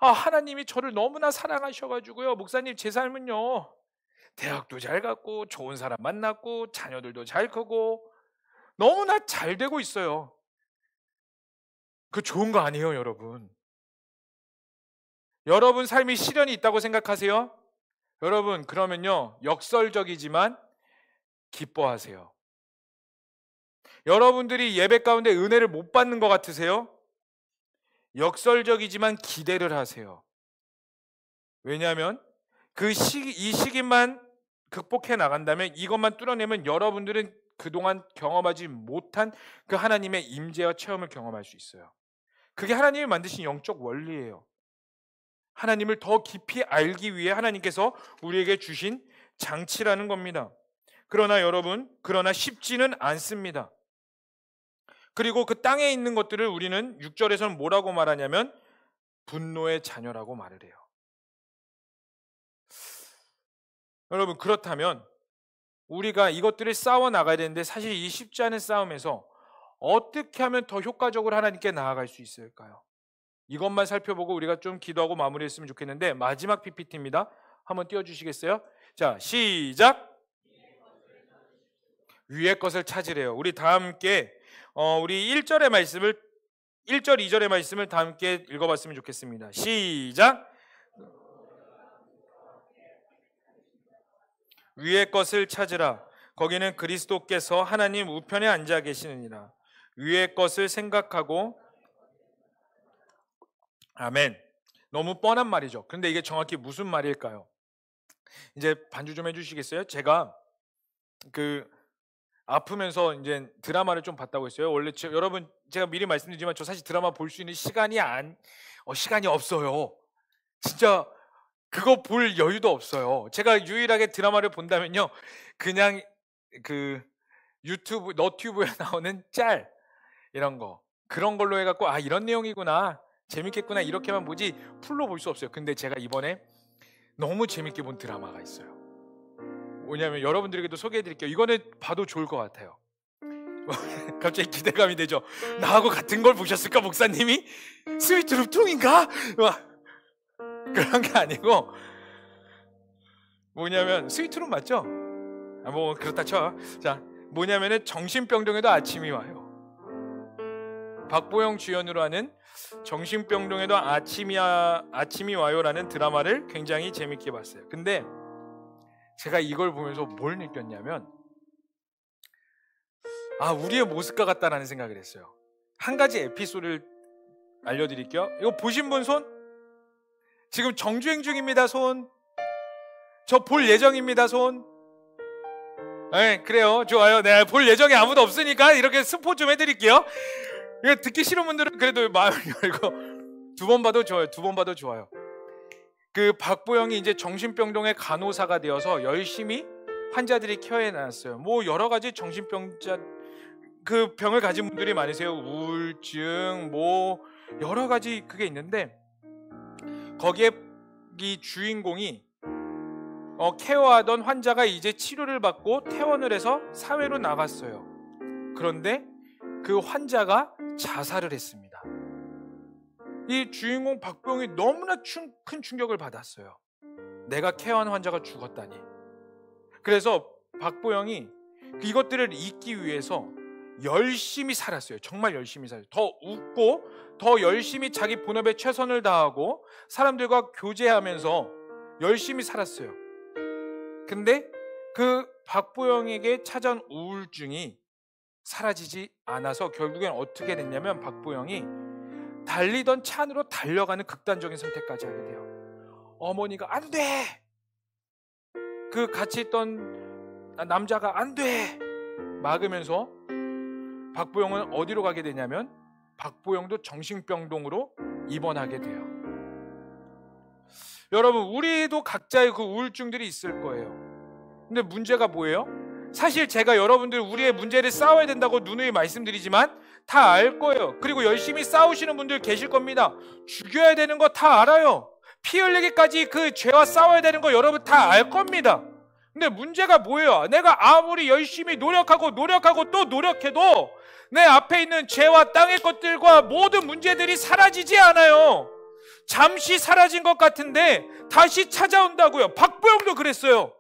하나님이 저를 너무나 사랑하셔가지고요, 목사님 제 삶은요, 대학도 잘 갔고 좋은 사람 만났고 자녀들도 잘 크고 너무나 잘 되고 있어요. 그 좋은 거 아니에요, 여러분. 여러분 삶이 시련이 있다고 생각하세요? 여러분, 그러면요, 역설적이지만 기뻐하세요. 여러분들이 예배 가운데 은혜를 못 받는 것 같으세요? 역설적이지만 기대를 하세요. 왜냐하면 이 시기만 극복해 나간다면, 이것만 뚫어내면 여러분들은 그동안 경험하지 못한 그 하나님의 임재와 체험을 경험할 수 있어요. 그게 하나님이 만드신 영적 원리예요. 하나님을 더 깊이 알기 위해 하나님께서 우리에게 주신 장치라는 겁니다. 그러나 여러분, 쉽지는 않습니다. 그리고 그 땅에 있는 것들을 우리는 6절에서는 뭐라고 말하냐면 분노의 자녀라고 말을 해요. 여러분, 그렇다면 우리가 이것들을 싸워 나가야 되는데, 사실 이 쉽지 않은 싸움에서 어떻게 하면 더 효과적으로 하나님께 나아갈 수 있을까요? 이것만 살펴보고 우리가 좀 기도하고 마무리했으면 좋겠는데, 마지막 PPT입니다. 한번 띄워주시겠어요? 자, 시작! 위의 것을 찾으래요. 우리 다 함께 우리 1절, 2절의 말씀을 다 함께 읽어봤으면 좋겠습니다. 시작! 위의 것을 찾으라. 거기는 그리스도께서 하나님 우편에 앉아 계시느니라. 위의 것을 생각하고. 아멘. 너무 뻔한 말이죠. 근데 이게 정확히 무슨 말일까요? 이제 반주 좀 해주시겠어요? 제가 아프면서 이제 드라마를 좀 봤다고 했어요. 원래 여러분 제가 미리 말씀드리지만 저 사실 드라마 볼 수 있는 시간이 없어요. 진짜 그거 볼 여유도 없어요. 제가 유일하게 드라마를 본다면요, 그냥 그 유튜브 너튜브에 나오는 짤 이런 거, 그런 걸로 해갖고 아 이런 내용이구나, 재밌겠구나 이렇게만 보지 풀로 볼 수 없어요. 근데 제가 이번에 너무 재밌게 본 드라마가 있어요. 뭐냐면 여러분들에게도 소개해드릴게요. 이거는 봐도 좋을 것 같아요. 갑자기 기대감이 되죠. 나하고 같은 걸 보셨을까 목사님이? 스위트룸 2인가? 그런 게 아니고 뭐냐면 스위트룸 맞죠? 뭐 그렇다 쳐. 자, 뭐냐면은 정신병동에도 아침이 와요. 박보영 주연으로 하는 정신병동에도 아침이 와요라는 드라마를 굉장히 재밌게 봤어요. 근데 제가 이걸 보면서 뭘 느꼈냐면 아, 우리의 모습과 같다라는 생각을 했어요. 한 가지 에피소드를 알려드릴게요. 이거 보신 분 손? 지금 정주행 중입니다. 손. 저 볼 예정입니다. 손. 네, 그래요. 좋아요. 네, 볼 예정이 아무도 없으니까 이렇게 스포 좀 해드릴게요. 이거 듣기 싫은 분들은 그래도 마음을 열고 두 번 봐도 좋아요. 두 번 봐도 좋아요. 그 박보영이 이제 정신병동의 간호사가 되어서 열심히 환자들이 케어해 놨어요. 뭐 여러 가지 정신병자 그 병을 가진 분들이 많으세요. 우울증 뭐 여러 가지 그게 있는데 거기에 이 주인공이 케어하던 환자가 이제 치료를 받고 퇴원을 해서 사회로 나갔어요. 그런데 그 환자가 자살을 했습니다. 이 주인공 박보영이 너무나 큰 충격을 받았어요. 내가 케어한 환자가 죽었다니. 그래서 박보영이 이것들을 잊기 위해서 열심히 살았어요. 정말 열심히 살았어요. 더 웃고 더 열심히 자기 본업에 최선을 다하고 사람들과 교제하면서 열심히 살았어요. 근데 그 박보영에게 찾아온 우울증이 사라지지 않아서 결국엔 어떻게 됐냐면 박보영이 달리던 차 안으로 달려가는 극단적인 선택까지 하게 돼요. 어머니가 안 돼! 그 같이 있던 남자가 안 돼! 막으면서 박보영은 어디로 가게 되냐면 박보영도 정신병동으로 입원하게 돼요. 여러분, 우리도 각자의 그 우울증들이 있을 거예요. 근데 문제가 뭐예요? 사실 제가 여러분들 우리의 문제를 싸워야 된다고 누누이 말씀드리지만 다 알 거예요. 그리고 열심히 싸우시는 분들 계실 겁니다. 죽여야 되는 거 다 알아요. 피 흘리기까지 그 죄와 싸워야 되는 거 여러분 다 알 겁니다. 근데 문제가 뭐예요? 내가 아무리 열심히 노력하고 또 노력해도 내 앞에 있는 죄와 땅의 것들과 모든 문제들이 사라지지 않아요. 잠시 사라진 것 같은데 다시 찾아온다고요. 박보영도 그랬어요.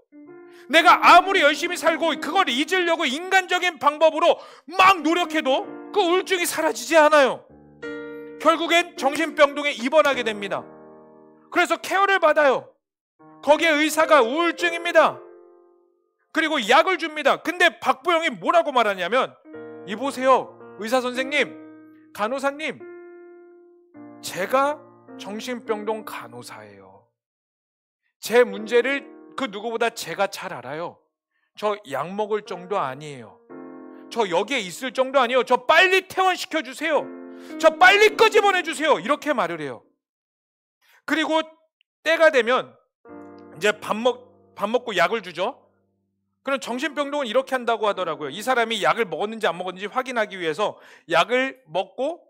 내가 아무리 열심히 살고 그걸 잊으려고 인간적인 방법으로 막 노력해도 그 우울증이 사라지지 않아요. 결국엔 정신병동에 입원하게 됩니다. 그래서 케어를 받아요. 거기에 의사가 우울증입니다. 그리고 약을 줍니다. 근데 박보영이 뭐라고 말하냐면 이보세요, 의사 선생님, 간호사님, 제가 정신병동 간호사예요. 제 문제를 그 누구보다 제가 잘 알아요. 저 약 먹을 정도 아니에요. 저 여기에 있을 정도 아니에요. 저 빨리 퇴원시켜 주세요. 저 빨리 끄집어내 주세요. 이렇게 말을 해요. 그리고 때가 되면 이제 밥 먹고 약을 주죠. 그럼 정신병동은 이렇게 한다고 하더라고요. 이 사람이 약을 먹었는지 안 먹었는지 확인하기 위해서 약을 먹고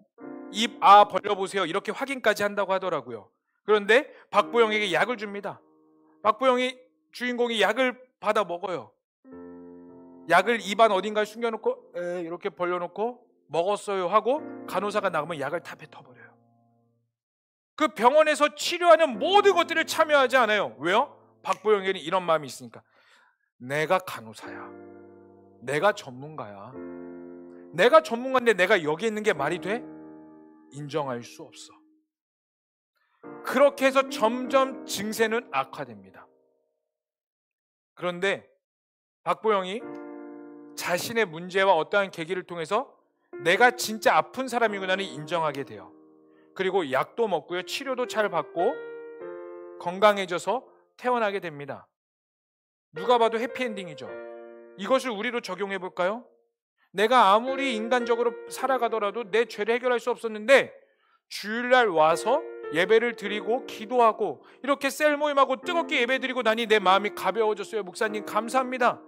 입 벌려보세요. 이렇게 확인까지 한다고 하더라고요. 그런데 박보영에게 약을 줍니다. 주인공이 약을 받아 먹어요. 약을 입안 어딘가에 숨겨놓고 이렇게 벌려놓고 먹었어요 하고 간호사가 나가면 약을 다 뱉어버려요. 그 병원에서 치료하는 모든 것들을 참여하지 않아요. 왜요? 박보영에게는 이런 마음이 있으니까. 내가 간호사야. 내가 전문가야. 내가 전문가인데 내가 여기 있는 게 말이 돼? 인정할 수 없어. 그렇게 해서 점점 증세는 악화됩니다. 그런데 박보영이 자신의 문제와 어떠한 계기를 통해서 내가 진짜 아픈 사람이구나를 인정하게 돼요. 그리고 약도 먹고요, 치료도 잘 받고 건강해져서 퇴원하게 됩니다. 누가 봐도 해피엔딩이죠. 이것을 우리로 적용해 볼까요? 내가 아무리 인간적으로 살아가더라도 내 죄를 해결할 수 없었는데 주일날 와서 예배를 드리고 기도하고 이렇게 셀 모임하고 뜨겁게 예배 드리고 나니 내 마음이 가벼워졌어요. 목사님 감사합니다.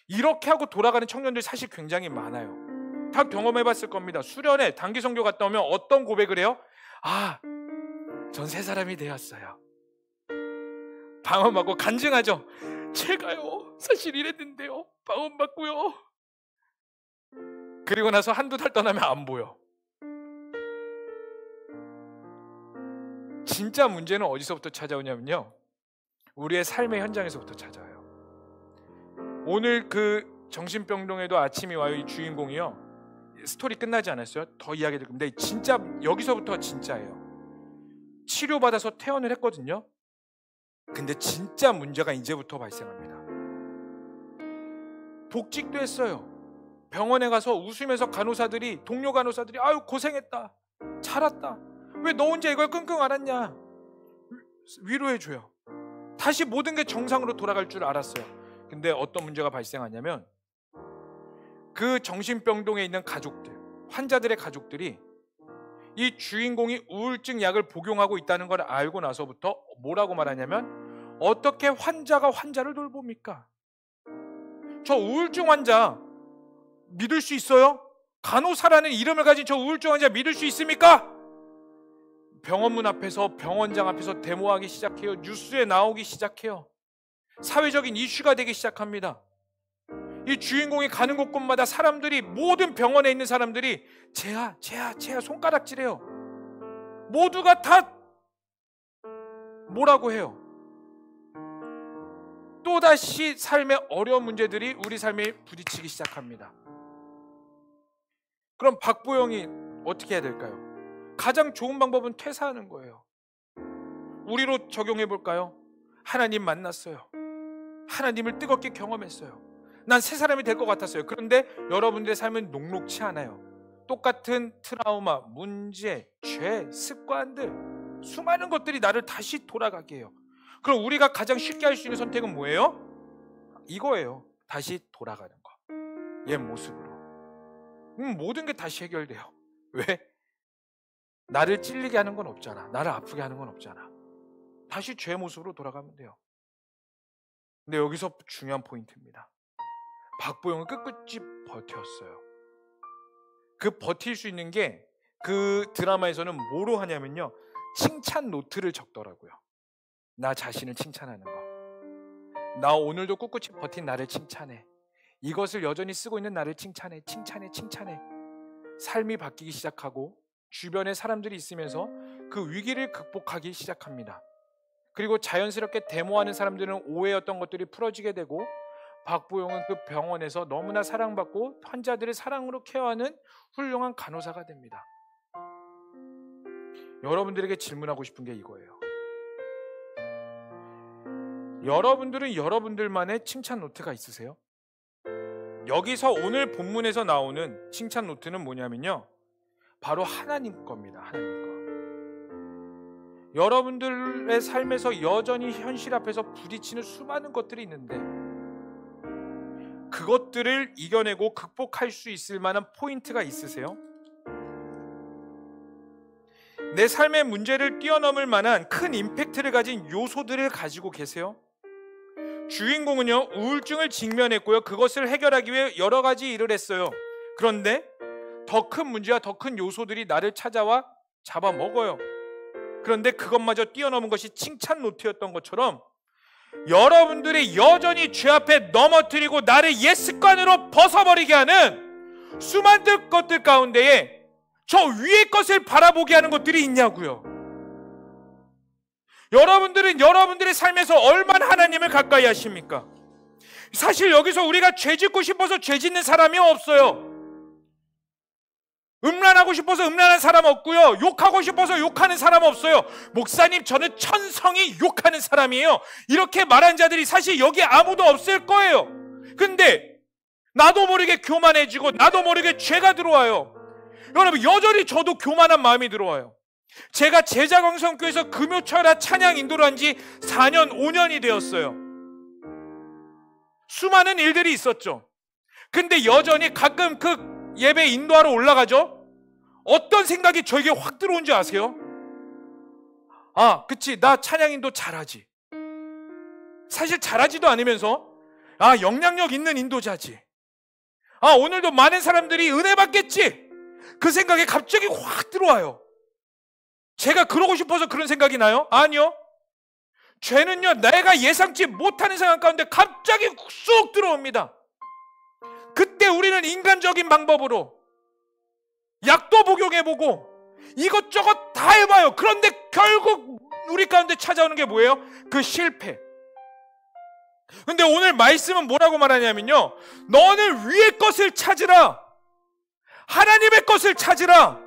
이렇게 하고 돌아가는 청년들 사실 굉장히 많아요. 다 경험해 봤을 겁니다. 수련회 단기 선교 갔다 오면 어떤 고백을 해요? 아, 전 새 사람이 되었어요. 방언받고 간증하죠. 제가요 사실 이랬는데요, 방언받고요. 그리고 나서 한두 달 떠나면 안 보여. 진짜 문제는 어디서부터 찾아오냐면요, 우리의 삶의 현장에서부터 찾아와요. 오늘 그 정신병동에도 아침이 와요. 이 주인공이요, 스토리 끝나지 않았어요. 더 이야기 들 겁니다. 진짜 여기서부터 진짜예요. 치료받아서 퇴원을 했거든요. 근데 진짜 문제가 이제부터 발생합니다. 복직도 했어요. 병원에 가서 웃으면서 간호사들이, 동료 간호사들이 아유 고생했다, 잘 왔다, 왜 너 혼자 이걸 끙끙 앓았냐, 위로해줘요. 다시 모든 게 정상으로 돌아갈 줄 알았어요. 근데 어떤 문제가 발생하냐면 그 정신병동에 있는 가족들, 환자들의 가족들이 이 주인공이 우울증 약을 복용하고 있다는 걸 알고 나서부터 뭐라고 말하냐면, 어떻게 환자가 환자를 돌봅니까? 저 우울증 환자 믿을 수 있어요? 간호사라는 이름을 가진 저 우울증 환자 믿을 수 있습니까? 병원문 앞에서, 병원장 앞에서 데모하기 시작해요. 뉴스에 나오기 시작해요. 사회적인 이슈가 되기 시작합니다. 이 주인공이 가는 곳곳마다 사람들이, 모든 병원에 있는 사람들이 쟤야 손가락질해요. 모두가 다 뭐라고 해요. 또다시 삶의 어려운 문제들이 우리 삶에 부딪히기 시작합니다. 그럼 박보영이 어떻게 해야 될까요? 가장 좋은 방법은 퇴사하는 거예요. 우리로 적용해 볼까요? 하나님 만났어요. 하나님을 뜨겁게 경험했어요. 난 새 사람이 될 것 같았어요. 그런데 여러분들의 삶은 녹록치 않아요. 똑같은 트라우마, 문제, 죄, 습관들, 수많은 것들이 나를 다시 돌아가게 해요. 그럼 우리가 가장 쉽게 할 수 있는 선택은 뭐예요? 이거예요. 다시 돌아가는 거. 옛 모습으로. 모든 게 다시 해결돼요. 왜? 나를 찔리게 하는 건 없잖아. 나를 아프게 하는 건 없잖아. 다시 죄 모습으로 돌아가면 돼요. 근데 여기서 중요한 포인트입니다. 박보영은 끝끝이 버텼어요. 그 버틸 수 있는 게 그 드라마에서는 뭐로 하냐면요, 칭찬 노트를 적더라고요. 나 자신을 칭찬하는 거. 나 오늘도 꿋꿋이 버틴 나를 칭찬해. 이것을 여전히 쓰고 있는 나를 칭찬해. 삶이 바뀌기 시작하고 주변에 사람들이 있으면서 그 위기를 극복하기 시작합니다. 그리고 자연스럽게 데모하는 사람들은 오해였던 것들이 풀어지게 되고, 박보영은 그 병원에서 너무나 사랑받고 환자들을 사랑으로 케어하는 훌륭한 간호사가 됩니다. 여러분들에게 질문하고 싶은 게 이거예요. 여러분들은 여러분들만의 칭찬 노트가 있으세요? 여기서 오늘 본문에서 나오는 칭찬 노트는 뭐냐면요, 바로 하나님 겁니다. 하나님 거. 여러분들의 삶에서 여전히 현실 앞에서 부딪히는 수많은 것들이 있는데, 그것들을 이겨내고 극복할 수 있을 만한 포인트가 있으세요? 내 삶의 문제를 뛰어넘을 만한 큰 임팩트를 가진 요소들을 가지고 계세요? 주인공은요, 우울증을 직면했고요, 그것을 해결하기 위해 여러 가지 일을 했어요. 그런데 더 큰 문제와 더 큰 요소들이 나를 찾아와 잡아먹어요. 그런데 그것마저 뛰어넘은 것이 칭찬 노트였던 것처럼, 여러분들이 여전히 죄 앞에 넘어뜨리고 나를 옛 습관으로 벗어버리게 하는 수많은 것들 가운데에 저 위의 것을 바라보게 하는 것들이 있냐고요. 여러분들은 여러분들의 삶에서 얼마나 하나님을 가까이 하십니까? 사실 여기서 우리가 죄 짓고 싶어서 죄 짓는 사람이 없어요. 음란하고 싶어서 음란한 사람 없고요, 욕하고 싶어서 욕하는 사람 없어요. 목사님, 저는 천성이 욕하는 사람이에요, 이렇게 말한 자들이 사실 여기 아무도 없을 거예요. 근데 나도 모르게 교만해지고 나도 모르게 죄가 들어와요. 여러분, 여전히 저도 교만한 마음이 들어와요. 제가 제자광성교회에서 금요철야 찬양 인도를 한 지 4년 5년이 되었어요. 수많은 일들이 있었죠. 근데 여전히 가끔 그 예배 인도하러 올라가죠. 어떤 생각이 저에게 확 들어온지 아세요? 아, 그치, 나 찬양 인도 잘하지. 사실 잘하지도 않으면서 아, 영향력 있는 인도자지. 아, 오늘도 많은 사람들이 은혜 받겠지. 그 생각이 갑자기 확 들어와요. 제가 그러고 싶어서 그런 생각이 나요? 아니요. 죄는요, 내가 예상치 못하는 상황 가운데 갑자기 쑥 들어옵니다. 그때 우리는 인간적인 방법으로 약도 복용해보고 이것저것 다 해봐요. 그런데 결국 우리 가운데 찾아오는 게 뭐예요? 그 실패. 근데 오늘 말씀은 뭐라고 말하냐면요, 너는 위의 것을 찾으라. 하나님의 것을 찾으라.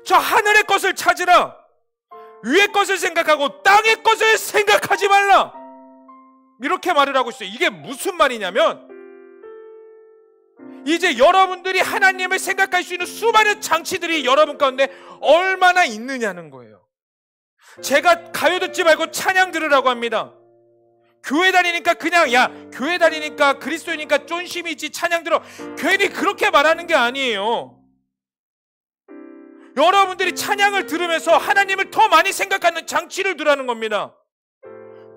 저 하늘의 것을 찾으라. 위의 것을 생각하고 땅의 것을 생각하지 말라. 이렇게 말을 하고 있어요. 이게 무슨 말이냐면, 이제 여러분들이 하나님을 생각할 수 있는 수많은 장치들이 여러분 가운데 얼마나 있느냐는 거예요. 제가 가요 듣지 말고 찬양 들으라고 합니다. 교회 다니니까 그냥 야, 교회 다니니까 그리스도이니까 쫀심이 있지 찬양 들어. 괜히 그렇게 말하는 게 아니에요. 여러분들이 찬양을 들으면서 하나님을 더 많이 생각하는 장치를 두라는 겁니다.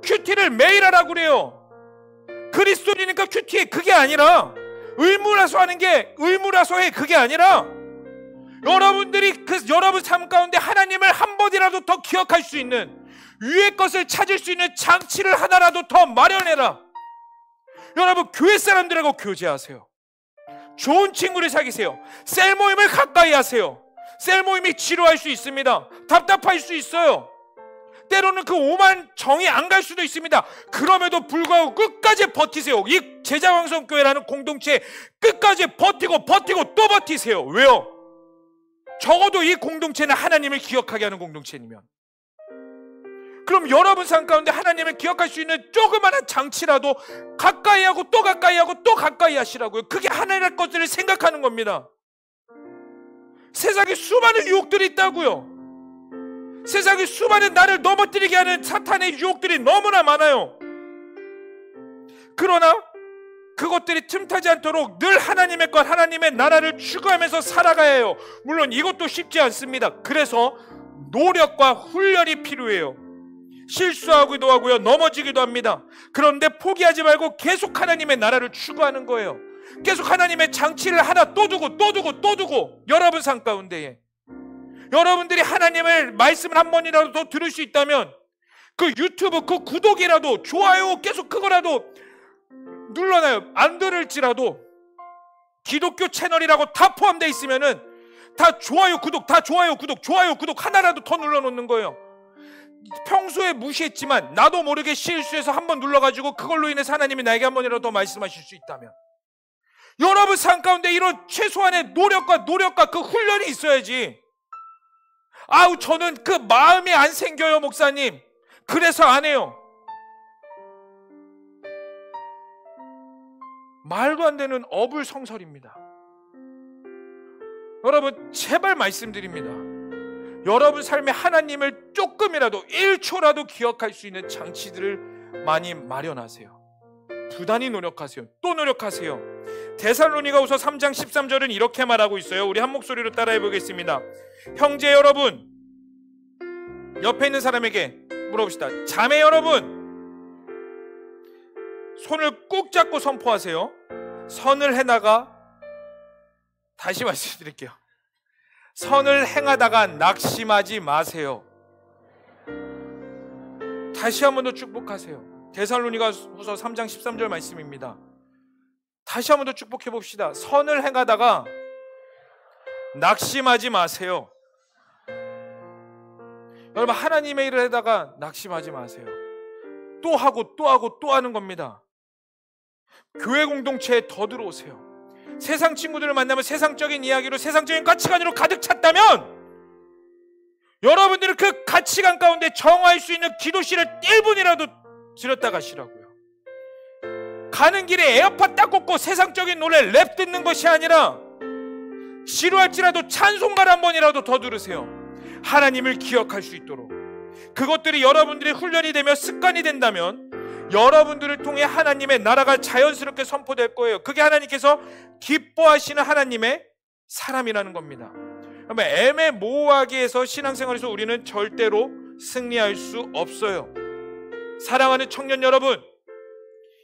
큐티를 매일 하라고 그래요. 그리스도이니까 큐티에 그게 아니라, 의무라서 하는 게 의무라서 해 그게 아니라, 여러분들이 여러분 삶 가운데 하나님을 한 번이라도 더 기억할 수 있는, 위의 것을 찾을 수 있는 장치를 하나라도 더 마련해라. 여러분, 교회 사람들하고 교제하세요. 좋은 친구를 사귀세요. 셀 모임을 가까이 하세요. 셀 모임이 지루할 수 있습니다. 답답할 수 있어요. 때로는 그 오만 정이 안 갈 수도 있습니다. 그럼에도 불구하고 끝까지 버티세요. 이 제자왕성교회라는 공동체에 끝까지 버티고 또 버티세요. 왜요? 적어도 이 공동체는 하나님을 기억하게 하는 공동체이면, 그럼 여러분 삶 가운데 하나님을 기억할 수 있는 조그마한 장치라도 가까이 하고 또 가까이 하고 또 가까이 하시라고요. 그게 하나님의 것들을 생각하는 겁니다. 세상에 수많은 유혹들이 있다고요. 세상에 수많은 나를 넘어뜨리게 하는 사탄의 유혹들이 너무나 많아요. 그러나 그것들이 틈타지 않도록 늘 하나님의 것, 하나님의 나라를 추구하면서 살아가야 해요. 물론 이것도 쉽지 않습니다. 그래서 노력과 훈련이 필요해요. 실수하기도 하고요, 넘어지기도 합니다. 그런데 포기하지 말고 계속 하나님의 나라를 추구하는 거예요. 계속 하나님의 장치를 하나 또 두고 여러분 삶 가운데에 여러분들이 하나님을 말씀을 한 번이라도 더 들을 수 있다면 그 유튜브 그 구독이라도, 좋아요 계속 그거라도 눌러놔요. 안 들을지라도 기독교 채널이라고 다 포함되어 있으면은 다 좋아요 구독, 다 좋아요 구독 하나라도 더 눌러놓는 거예요. 평소에 무시했지만 나도 모르게 실수해서 한번 눌러가지고 그걸로 인해서 하나님이 나에게 한 번이라도 더 말씀하실 수 있다면, 여러분 삶 가운데 이런 최소한의 노력과 그 훈련이 있어야지. 아우, 저는 그 마음이 안 생겨요 목사님, 그래서 안 해요. 말도 안 되는 어불성설입니다. 여러분 제발 말씀드립니다. 여러분 삶에 하나님을 조금이라도 1초라도 기억할 수 있는 장치들을 많이 마련하세요. 부단히 노력하세요. 또 노력하세요. 데살로니가후서 3장 13절은 이렇게 말하고 있어요. 우리 한 목소리로 따라해 보겠습니다. 형제 여러분, 옆에 있는 사람에게 물어봅시다. 자매 여러분, 손을 꾹 잡고 선포하세요. 선을 해나가, 다시 말씀드릴게요. 선을 행하다가 낙심하지 마세요. 다시 한 번 더 축복하세요. 데살로니가후서 3장 13절 말씀입니다. 다시 한 번 더 축복해 봅시다. 선을 행하다가 낙심하지 마세요. 여러분, 하나님의 일을 하다가 낙심하지 마세요. 또 하고 또 하는 겁니다. 교회 공동체에 더 들어오세요. 세상 친구들을 만나면 세상적인 이야기로, 세상적인 가치관으로 가득 찼다면 여러분들은 그 가치관 가운데 정화할 수 있는 기도실을 1분이라도 들였다 가시라고요. 가는 길에 에어팟 딱 꽂고 세상적인 노래 랩 듣는 것이 아니라 지루할지라도 찬송가를 한 번이라도 더 들으세요. 하나님을 기억할 수 있도록. 그것들이 여러분들의 훈련이 되며 습관이 된다면 여러분들을 통해 하나님의 나라가 자연스럽게 선포될 거예요. 그게 하나님께서 기뻐하시는 하나님의 사람이라는 겁니다. 그러면 애매모호하기에서 신앙생활에서 우리는 절대로 승리할 수 없어요. 사랑하는 청년 여러분,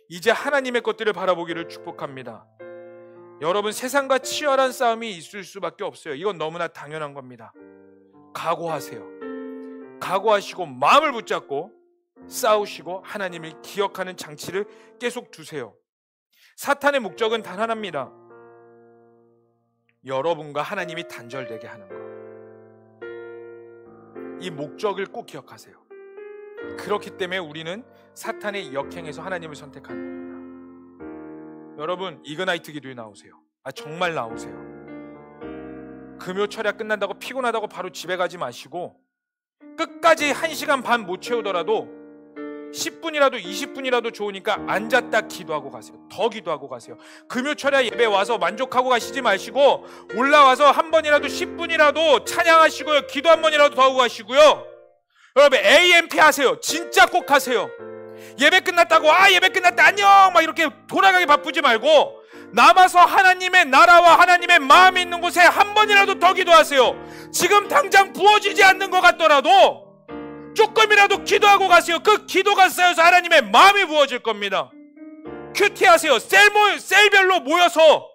이제 하나님의 것들을 바라보기를 축복합니다. 여러분, 세상과 치열한 싸움이 있을 수밖에 없어요. 이건 너무나 당연한 겁니다. 각오하세요. 각오하시고 마음을 붙잡고 싸우시고 하나님을 기억하는 장치를 계속 두세요. 사탄의 목적은 단 하나입니다. 여러분과 하나님이 단절되게 하는 것. 이 목적을 꼭 기억하세요. 그렇기 때문에 우리는 사탄의 역행에서 하나님을 선택하는 겁니다. 여러분, 이그나이트 기도에 나오세요. 정말 나오세요. 금요 철야 끝난다고 피곤하다고 바로 집에 가지 마시고 끝까지 1시간 반 못 채우더라도 10분이라도 20분이라도 좋으니까 앉았다 기도하고 가세요. 더 기도하고 가세요. 금요철야 예배 와서 만족하고 가시지 마시고 올라와서 한 번이라도 10분이라도 찬양하시고요. 기도 한 번이라도 더 하고 가시고요. 여러분, AMP 하세요. 진짜 꼭 하세요. 예배 끝났다고 예배 끝났다 안녕 막 이렇게 돌아가기 바쁘지 말고 남아서 하나님의 나라와 하나님의 마음이 있는 곳에 한 번이라도 더 기도하세요. 지금 당장 부어지지 않는 것 같더라도 조금이라도 기도하고 가세요. 그 기도가 쌓여서 하나님의 마음이 부어질 겁니다. 큐티 하세요. 셀별로 모여서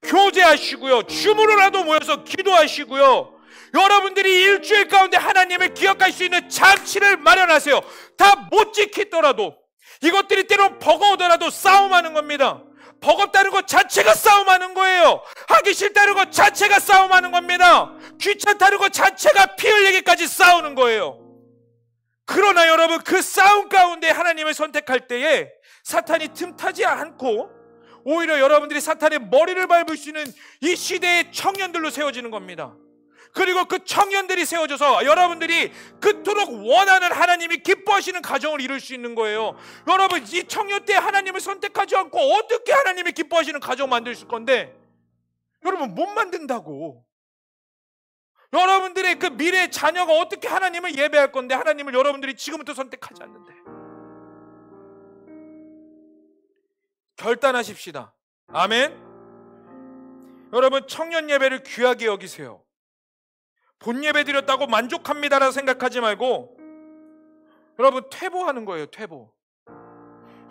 교제하시고요. 줌으로라도 모여서 기도하시고요. 여러분들이 일주일 가운데 하나님을 기억할 수 있는 장치를 마련하세요. 다 못 지키더라도, 이것들이 때론 버거우더라도 싸움하는 겁니다. 버겁다는 것 자체가 싸움하는 거예요. 하기 싫다는 것 자체가 싸움하는 겁니다. 귀찮다는 것 자체가 피 흘리기까지 싸우는 거예요. 그러나 여러분, 그 싸움 가운데 하나님을 선택할 때에 사탄이 틈타지 않고 오히려 여러분들이 사탄의 머리를 밟을 수 있는 이 시대의 청년들로 세워지는 겁니다. 그리고 그 청년들이 세워져서 여러분들이 그토록 원하는 하나님이 기뻐하시는 가정을 이룰 수 있는 거예요. 여러분, 이 청년 때 하나님을 선택하지 않고 어떻게 하나님이 기뻐하시는 가정 만들 건데, 여러분 못 만든다고. 여러분들의 그 미래의 자녀가 어떻게 하나님을 예배할 건데 하나님을 여러분들이 지금부터 선택하지 않는데. 결단하십시다. 아멘. 여러분, 청년 예배를 귀하게 여기세요. 본 예배 드렸다고 만족합니다라고 생각하지 말고 여러분, 퇴보하는 거예요. 퇴보.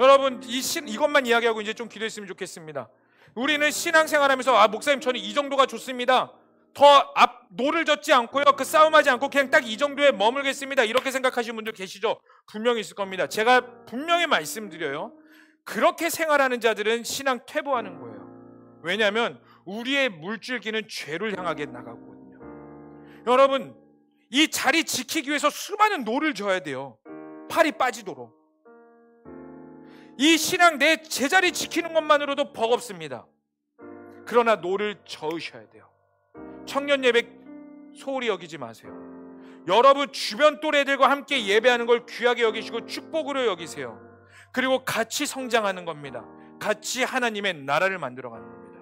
여러분, 이것만 이야기하고 이제 좀 기도했으면 좋겠습니다. 우리는 신앙생활하면서 목사님 저는 이 정도가 좋습니다. 더 노를 젓지 않고요, 그 싸움하지 않고 그냥 딱 이 정도에 머물겠습니다, 이렇게 생각하시는 분들 계시죠? 분명히 있을 겁니다. 제가 분명히 말씀드려요. 그렇게 생활하는 자들은 신앙 퇴보하는 거예요. 왜냐하면 우리의 물줄기는 죄를 향하게 나가거든요. 여러분, 이 자리 지키기 위해서 수많은 노를 져야 돼요. 팔이 빠지도록. 이 신앙 내 제자리 지키는 것만으로도 버겁습니다. 그러나 노를 저으셔야 돼요. 청년 예배 소홀히 여기지 마세요. 여러분 주변 또래들과 함께 예배하는 걸 귀하게 여기시고 축복으로 여기세요. 그리고 같이 성장하는 겁니다. 같이 하나님의 나라를 만들어가는 겁니다.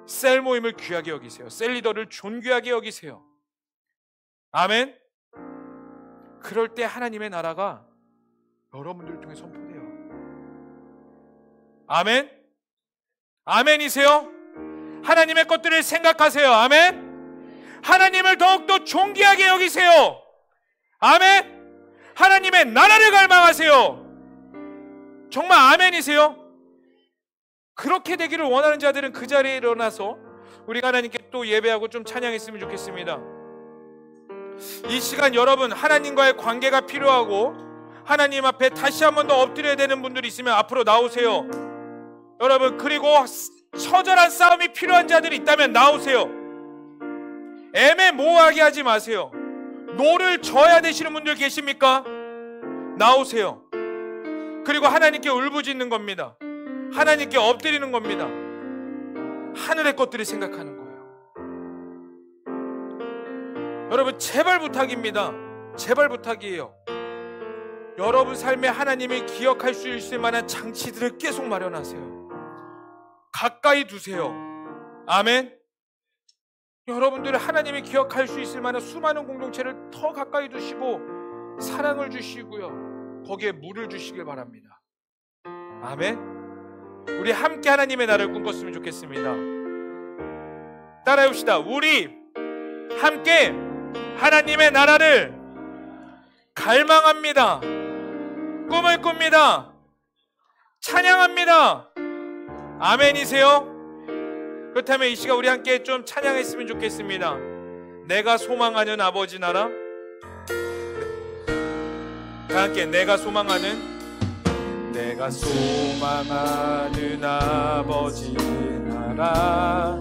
셀 모임을 귀하게 여기세요. 셀 리더를 존귀하게 여기세요. 아멘. 그럴 때 하나님의 나라가 여러분들을 통해 선포돼요. 아멘. 아멘이세요? 하나님의 것들을 생각하세요. 아멘. 하나님을 더욱더 존귀하게 여기세요. 아멘. 하나님의 나라를 갈망하세요. 정말 아멘이세요? 그렇게 되기를 원하는 자들은 그 자리에 일어나서 우리가 하나님께 또 예배하고 좀 찬양했으면 좋겠습니다. 이 시간 여러분, 하나님과의 관계가 필요하고 하나님 앞에 다시 한 번 더 엎드려야 되는 분들이 있으면 앞으로 나오세요. 여러분, 그리고 처절한 싸움이 필요한 자들이 있다면 나오세요. 애매모호하게 하지 마세요. 노를 져야 되시는 분들 계십니까? 나오세요. 그리고 하나님께 울부짖는 겁니다. 하나님께 엎드리는 겁니다. 하늘의 것들을 생각하는 거예요. 여러분, 제발 부탁입니다. 제발 부탁이에요. 여러분 삶에 하나님을 기억할 수 있을 만한 장치들을 계속 마련하세요. 가까이 두세요. 아멘. 여러분들은 하나님이 기억할 수 있을 만한 수많은 공동체를 더 가까이 두시고 사랑을 주시고요. 거기에 물을 주시길 바랍니다. 아멘. 우리 함께 하나님의 나라를 꿈꿨으면 좋겠습니다. 따라해봅시다. 우리 함께 하나님의 나라를 갈망합니다. 꿈을 꿉니다. 찬양합니다. 아멘이세요? 그렇다면 이 시간 우리 함께 좀 찬양했으면 좋겠습니다. 내가 소망하는 아버지 나라. 다 함께 내가 소망하는 아버지 나라.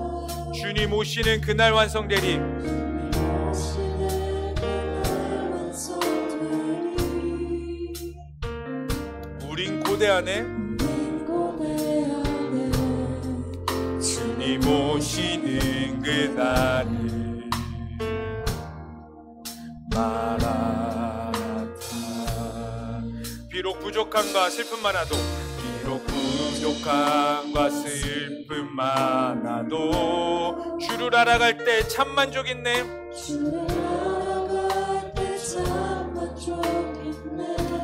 주님 오시는 그날 완성되리. 우린 고대 안에 주님 오시는 그날이 마라나타. 비록 부족함과 슬픔 많아도, 비록 부족함과 슬픔 많아도 주를 알아갈 때 참 만족 있네.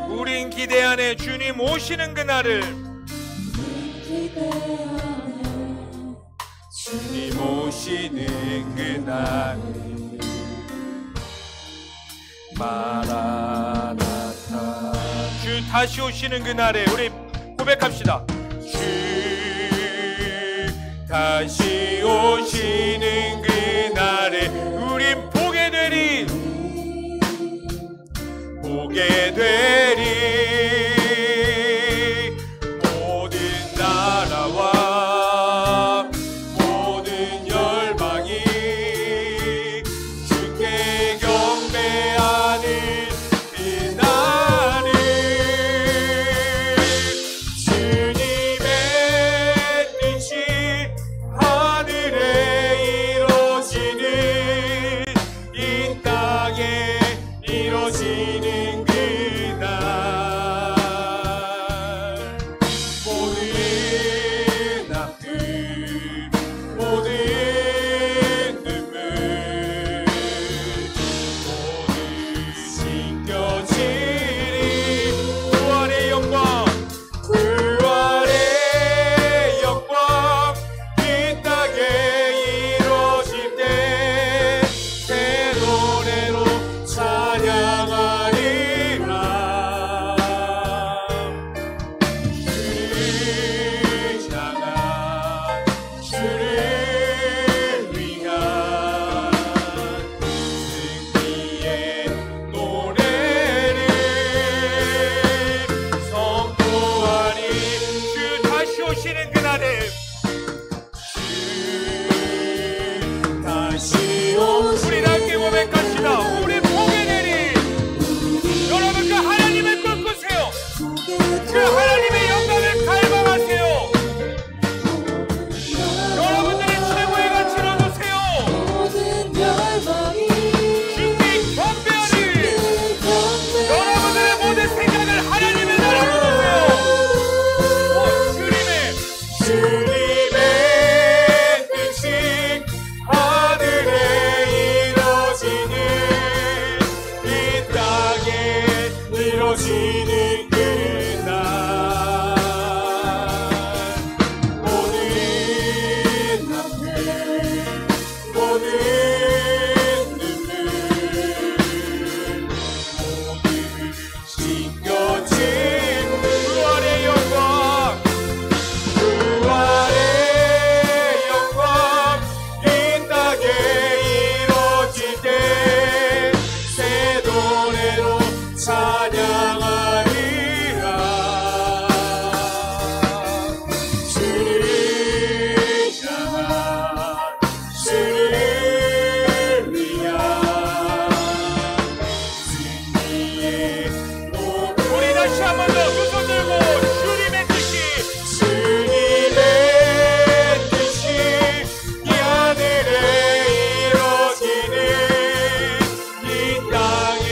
우린 기대 안에 주님 오시는 그날을, 주님 오시는 그날을 마라나타. 주 다시 오시는 그날에 우리 고백합시다. 주 다시 오시는 그날에 우린 보게 되리, 보게 되리. 모든 나라와 모든 열방이 주께 경배하는 그날을 주님의 뜻이 하늘에 이루어지는, 이 땅에 이루어지는 그날. 모든 아픔, 모든 눈물 모두 씻겨지리. 부활의 영광, 부활의 영광 이 땅에 이루어질 때 새 노래로 찬양하리라. 주를 향한, 주를 위한 승리의 노래를 선포하리. 주 다시 오시는 그날에, 주 다시 오시는 우리 함께 고백합시다. 우리 보게 되리. 여러분 그 하나님을 꿈꾸세요. 그 하나님의 영광을 갈망하세요. 여러분들의 최고의 가치를 얻으세요. 주께 경배하리. 여러분들의 모든 생각을 하나님의 나라로 놓으세요. 주님의 뜻이 하늘에 이루어지는, 이 땅에 이루어지는 그날. 모든 아픔, 모든 눈물 모두 씻겨진 부활의 영광, 부활의 영광 이 땅에 이루어질 때 새 노래로 찬양하리라. 주를 향한, 주를 위한 승리의 노래. 우리 다시 한 번 더 두 손 들고 주님의 뜻이, 주님의 뜻이 이 하늘에 이루어지는, 이 땅에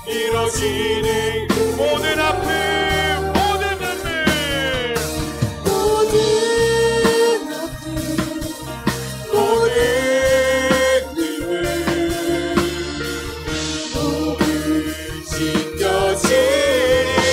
이루어지는 모든 아픔, 모든 눈물 모든 눈물 모두 씻겨지리.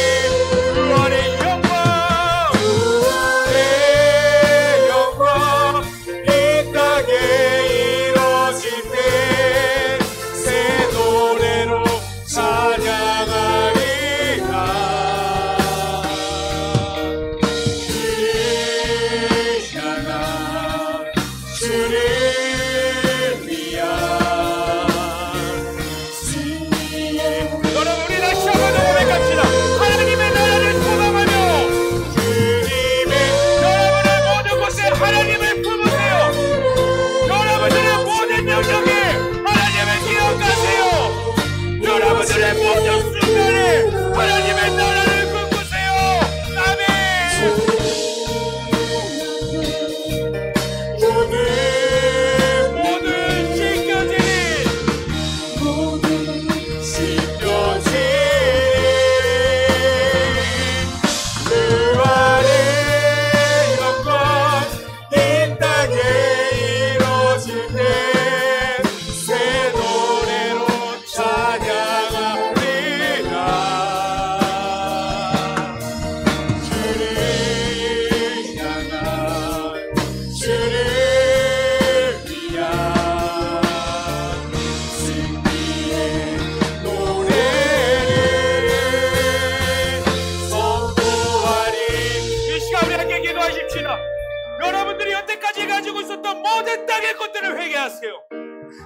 모든 땅의 것들을 회개하세요.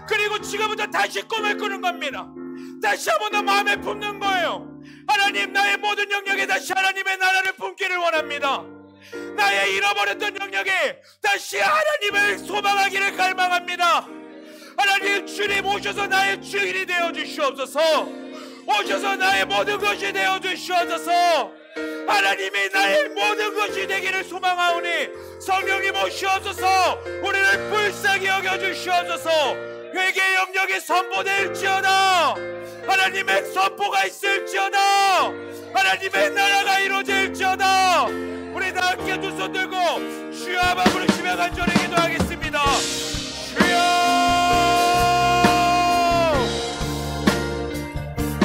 그리고 지금부터 다시 꿈을 꾸는 겁니다. 다시 한번 더 마음에 품는 거예요. 하나님, 나의 모든 영역에 다시 하나님의 나라를 품기를 원합니다. 나의 잃어버렸던 영역에 다시 하나님을 소망하기를 갈망합니다. 하나님, 주님 오셔서 나의 주인이 되어 주시옵소서. 오셔서 나의 모든 것이 되어 주시옵소서. 하나님이 나의 모든 것이 되기를 소망하오니 성령님 오시옵소서. 우리를 불쌍히 여겨주시옵소서. 회개 영역이 선포될지어다. 하나님의 선포가 있을지어다. 하나님의 나라가 이루어질지어다. 우리 다 함께 두 손 들고 주여 한번 부르시며 간절히 기도하겠습니다. 주여,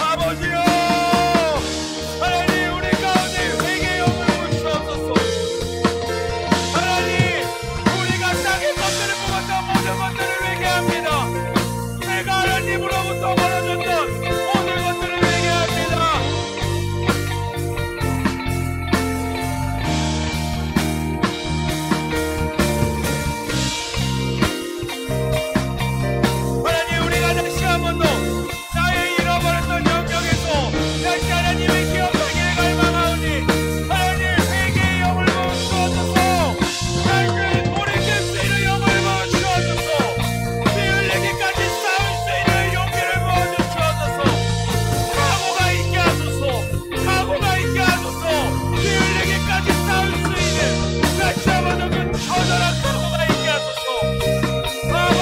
아버지여, 하나님 우리 가운데 회개의 영을 부으시옵소서. 하나님, 우리가 땅의 것들을 뽑았던 모든 것들을 회개합니다. 내가 하나님으로부터 멀어졌던 모든 것들을 회개합니다. 하나님, 우리가 다시 한 번 더 나의 잃어버렸던 영역에서 다시 하나님의 기억하기를 갈망하오니 하나님 회개의 영을 부으시옵소서. 다시 돌이킬 수 있는 영을 부으시옵소서. 피 흘리기까지 싸울 수 있는 용기를 부어주시옵소서. 각오가 있게 하소서. 각오가 있게 하소서. 피 흘리기까지 싸울 수 있는 다시 한 번 더 그 처절한 각오가 있게 하소서. 아바,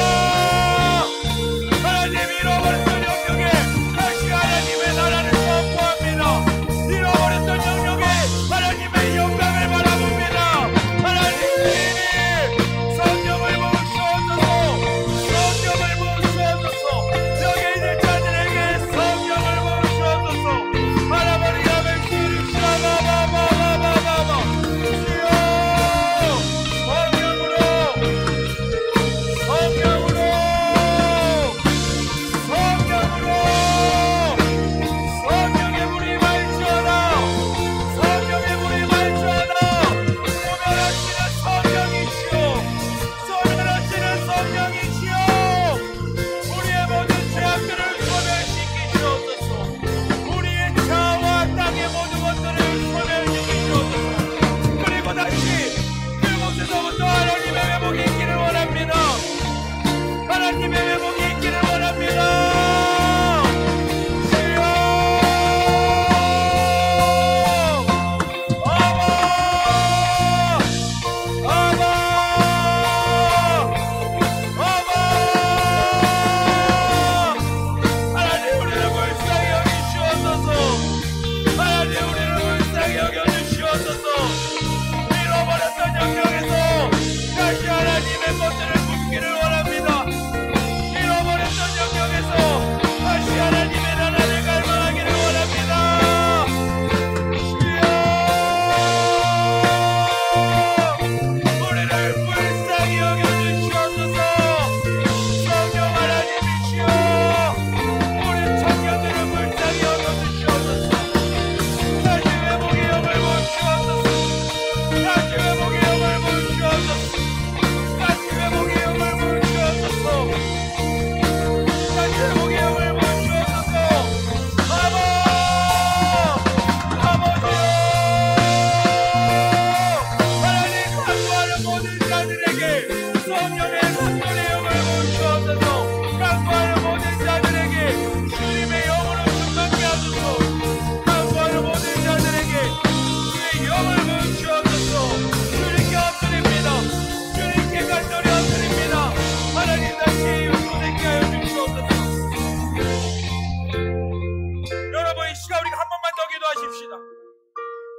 하나님 잃어버렸던 영역에 다시 하나님의 나라를 선포합니다. 잃어버렸던 영역에 하나님의 영광을 바라봅니다. 하나님, 성령을 부으시옵소서. 성령을 부으시옵소서. 여기 있는 자들에게 성령을 부으시옵소서. 바라버리 하면 시리샤바바바바바바 주여, 성령으로 성령으로 성령의 불이 말지어다. 성령의 불이 말지어다. 소멸하시는 성령이시오. 소멸하시는 성령이시오. 우리의 모든 죄악들을 소멸시키시옵소서. 우리의 자아와 땅의 모든 것들을 소멸시키시옵소서. 그리고 다시 그곳에서부터 하나님의 회복이 있기를 원합니다. 하나님의 회복이 있기를 원합니다. 주여, 아바, 아바, 아바. 하나님, 우리를 불쌍히 여기시옵소서. 하나님, 우리를 불쌍히 여겨주시옵소서. 잃어버렸던 영역에서 다시 하나님의 것들을 품기를 원합니다. 잃어버렸던 영역에서 다시 하나님의 나라를 갈망하기를 원합니다. 주여, 우리를 불쌍히 여겨주시옵소서. 성령 하나님이시여, 우리 청년들을 불쌍히 여겨주시옵소서. 다시 회복의 영을 부으시옵소서. 다시 회복의 영을 부으시옵소서. 다시 회복의 영을 부으시옵소서. 다시 회복의 영을 부으시옵소서. 아버, 아버지여, 하나님 간구하는 모든 자들에게 성령의 강렬의 영을 부으시옵소서. 간구하는 모든 자들에게 주님의 영으로 충만케 하소서. 간구하는 모든 자들에게 주의 영을 부으시옵소서. 주님께 엎드립니다. 주님께 간절히 엎드립니다. 하나님, 다시 소생케 하여 주시옵소서. 여러분, 이 시간 우리가 한 번만 더 기도하십시다.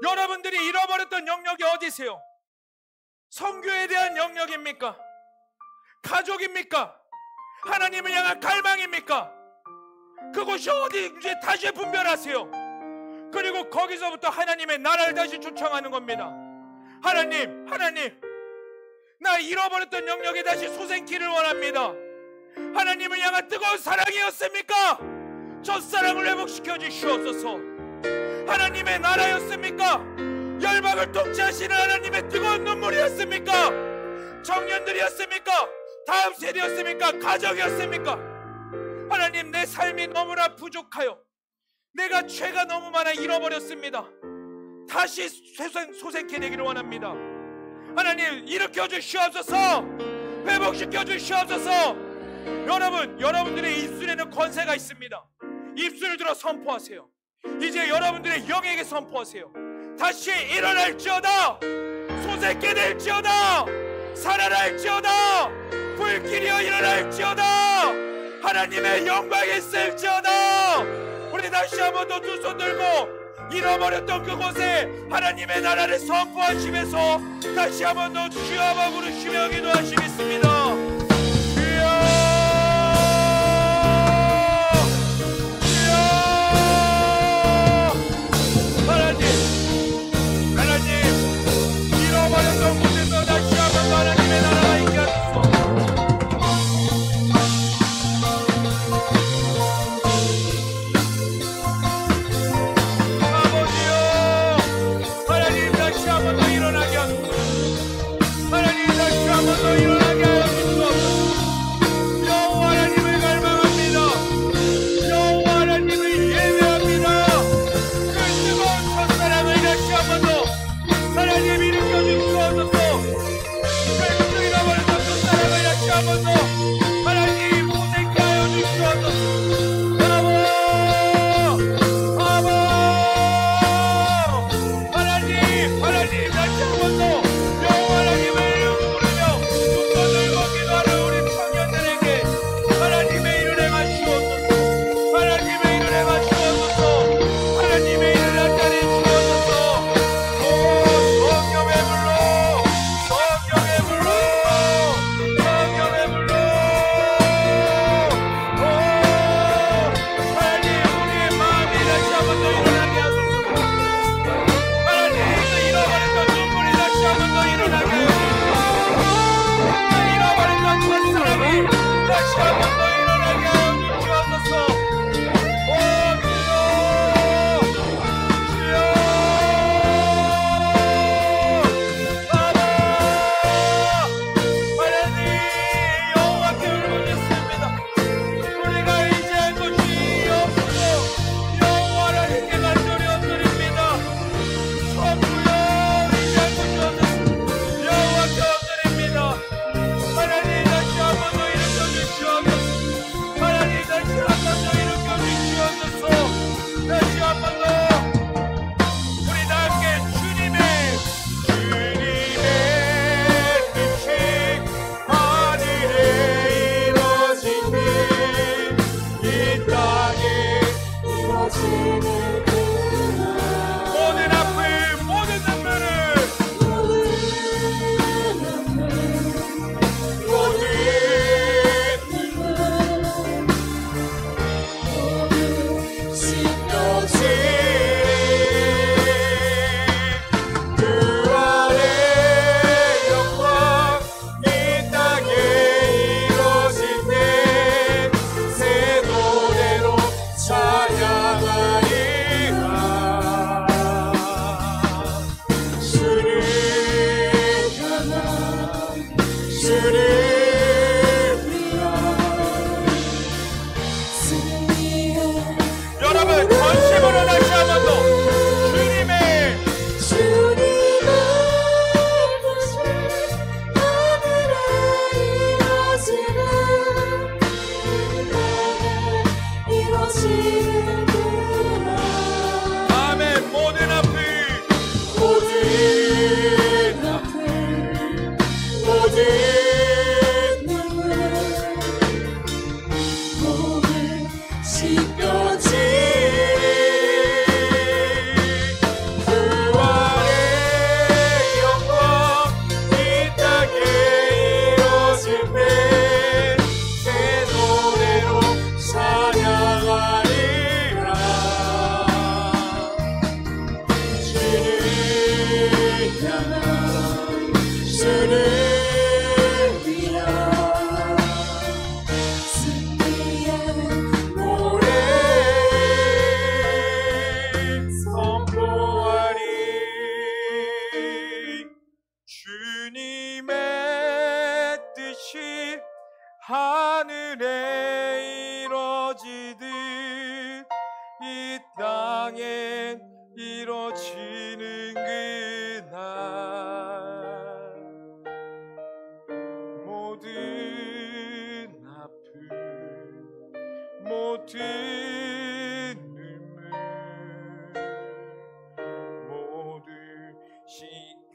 여러분들이 잃어버렸던 영역이 어디세요? 선교에 대한 영역입니까? 가족입니까? 하나님을 향한 갈망입니까? 그곳이 어디인지 다시 분별하세요. 그리고 거기서부터 하나님의 나라를 다시 초청하는 겁니다. 하나님, 나 잃어버렸던 영역에 다시 소생키를 원합니다. 하나님을 향한 뜨거운 사랑이었습니까? 저 사랑을 회복시켜 주시옵소서. 하나님의 나라였습니까? 열방을 통치하시는 하나님의 뜨거운 눈물이었습니까? 청년들이었습니까? 다음 세대였습니까? 가족이었습니까? 하나님, 내 삶이 너무나 부족하여 내가 죄가 너무 많아 잃어버렸습니다. 다시 소생케 되기를 원합니다. 하나님, 일으켜 주시옵소서. 회복시켜 주시옵소서. 여러분들의 입술에는 권세가 있습니다. 입술을 들어 선포하세요. 이제 여러분들의 영에게 선포하세요. 다시 일어날지어다. 소생케 될지어다. 살아날지어다. 불길이여 일어날지어다. 하나님의 영광이 있을지어다. 우리 다시 한번 더 두 손 들고 잃어버렸던 그곳에 하나님의 나라를 선포하시면서 다시 한번 더 주여 한번 부르시며 기도하시겠습니다. 주여, 주여. 하나님, 잃어버렸던 곳에서 다시 한번 하나님의 나라가 있게 하소서.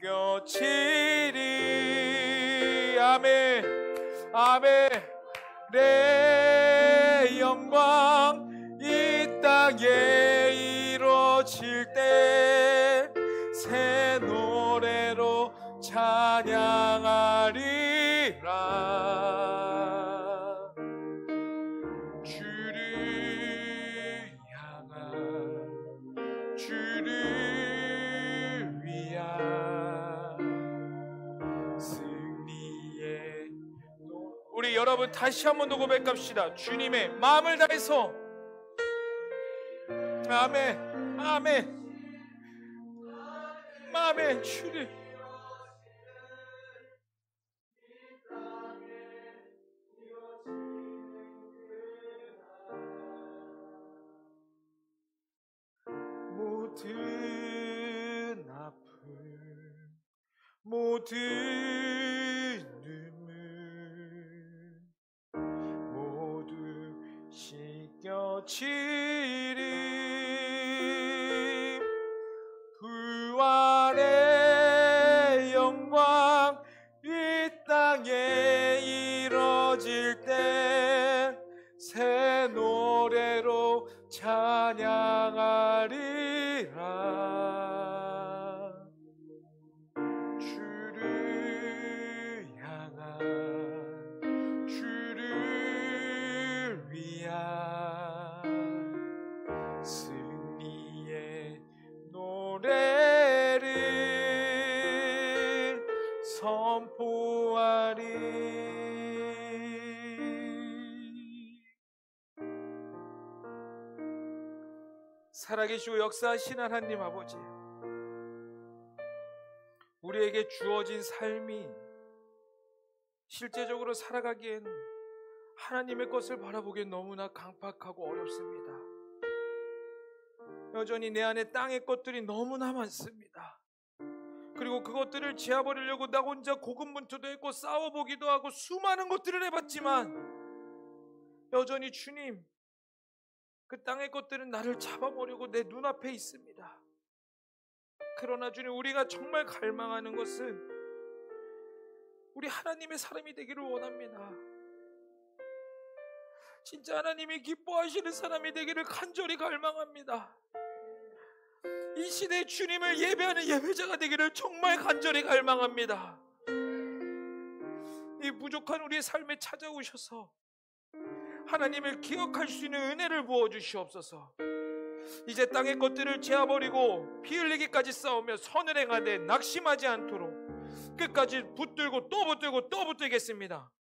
씻겨지리. 아멘. 아멘. 내 영광 이 땅에 이루어질 때 새 노래로 찬양하리라. 주를 향한 주를 위한 승리의 우리 여러분 다시 한 번 더 고백합시다. 주님의 마음을 다해서. 아멘. 아멘. 아멘. 주를 모든 아픔 모든 눈물 모두 씻겨지리. 부활의 영광 이 땅에 이뤄질 때 새 노래로 찬양하리라. 주를 향한 주를 위한 승리의 노래를 선포하리. 살아계시고 역사하신 하나님 아버지, 우리에게 주어진 삶이 실제적으로 살아가기엔 하나님의 것을 바라보기엔 너무나 강팍하고 어렵습니다. 여전히 내 안에 땅의 것들이 너무나 많습니다. 그리고 그것들을 제어버리려고 나 혼자 고군분투도 했고 싸워보기도 하고 수많은 것들을 해봤지만 여전히 주님, 그 땅의 것들은 나를 잡아먹으려고 내 눈앞에 있습니다. 그러나 주님, 우리가 정말 갈망하는 것은 우리 하나님의 사람이 되기를 원합니다. 진짜 하나님이 기뻐하시는 사람이 되기를 간절히 갈망합니다. 이 시대에 주님을 예배하는 예배자가 되기를 정말 간절히 갈망합니다. 이 부족한 우리의 삶에 찾아오셔서 하나님을 기억할 수 있는 은혜를 부어주시옵소서. 이제 땅의 것들을 제어버리고 피 흘리기까지 싸우며 선을 행하되 낙심하지 않도록 끝까지 붙들고 또 붙들고 또 붙들겠습니다.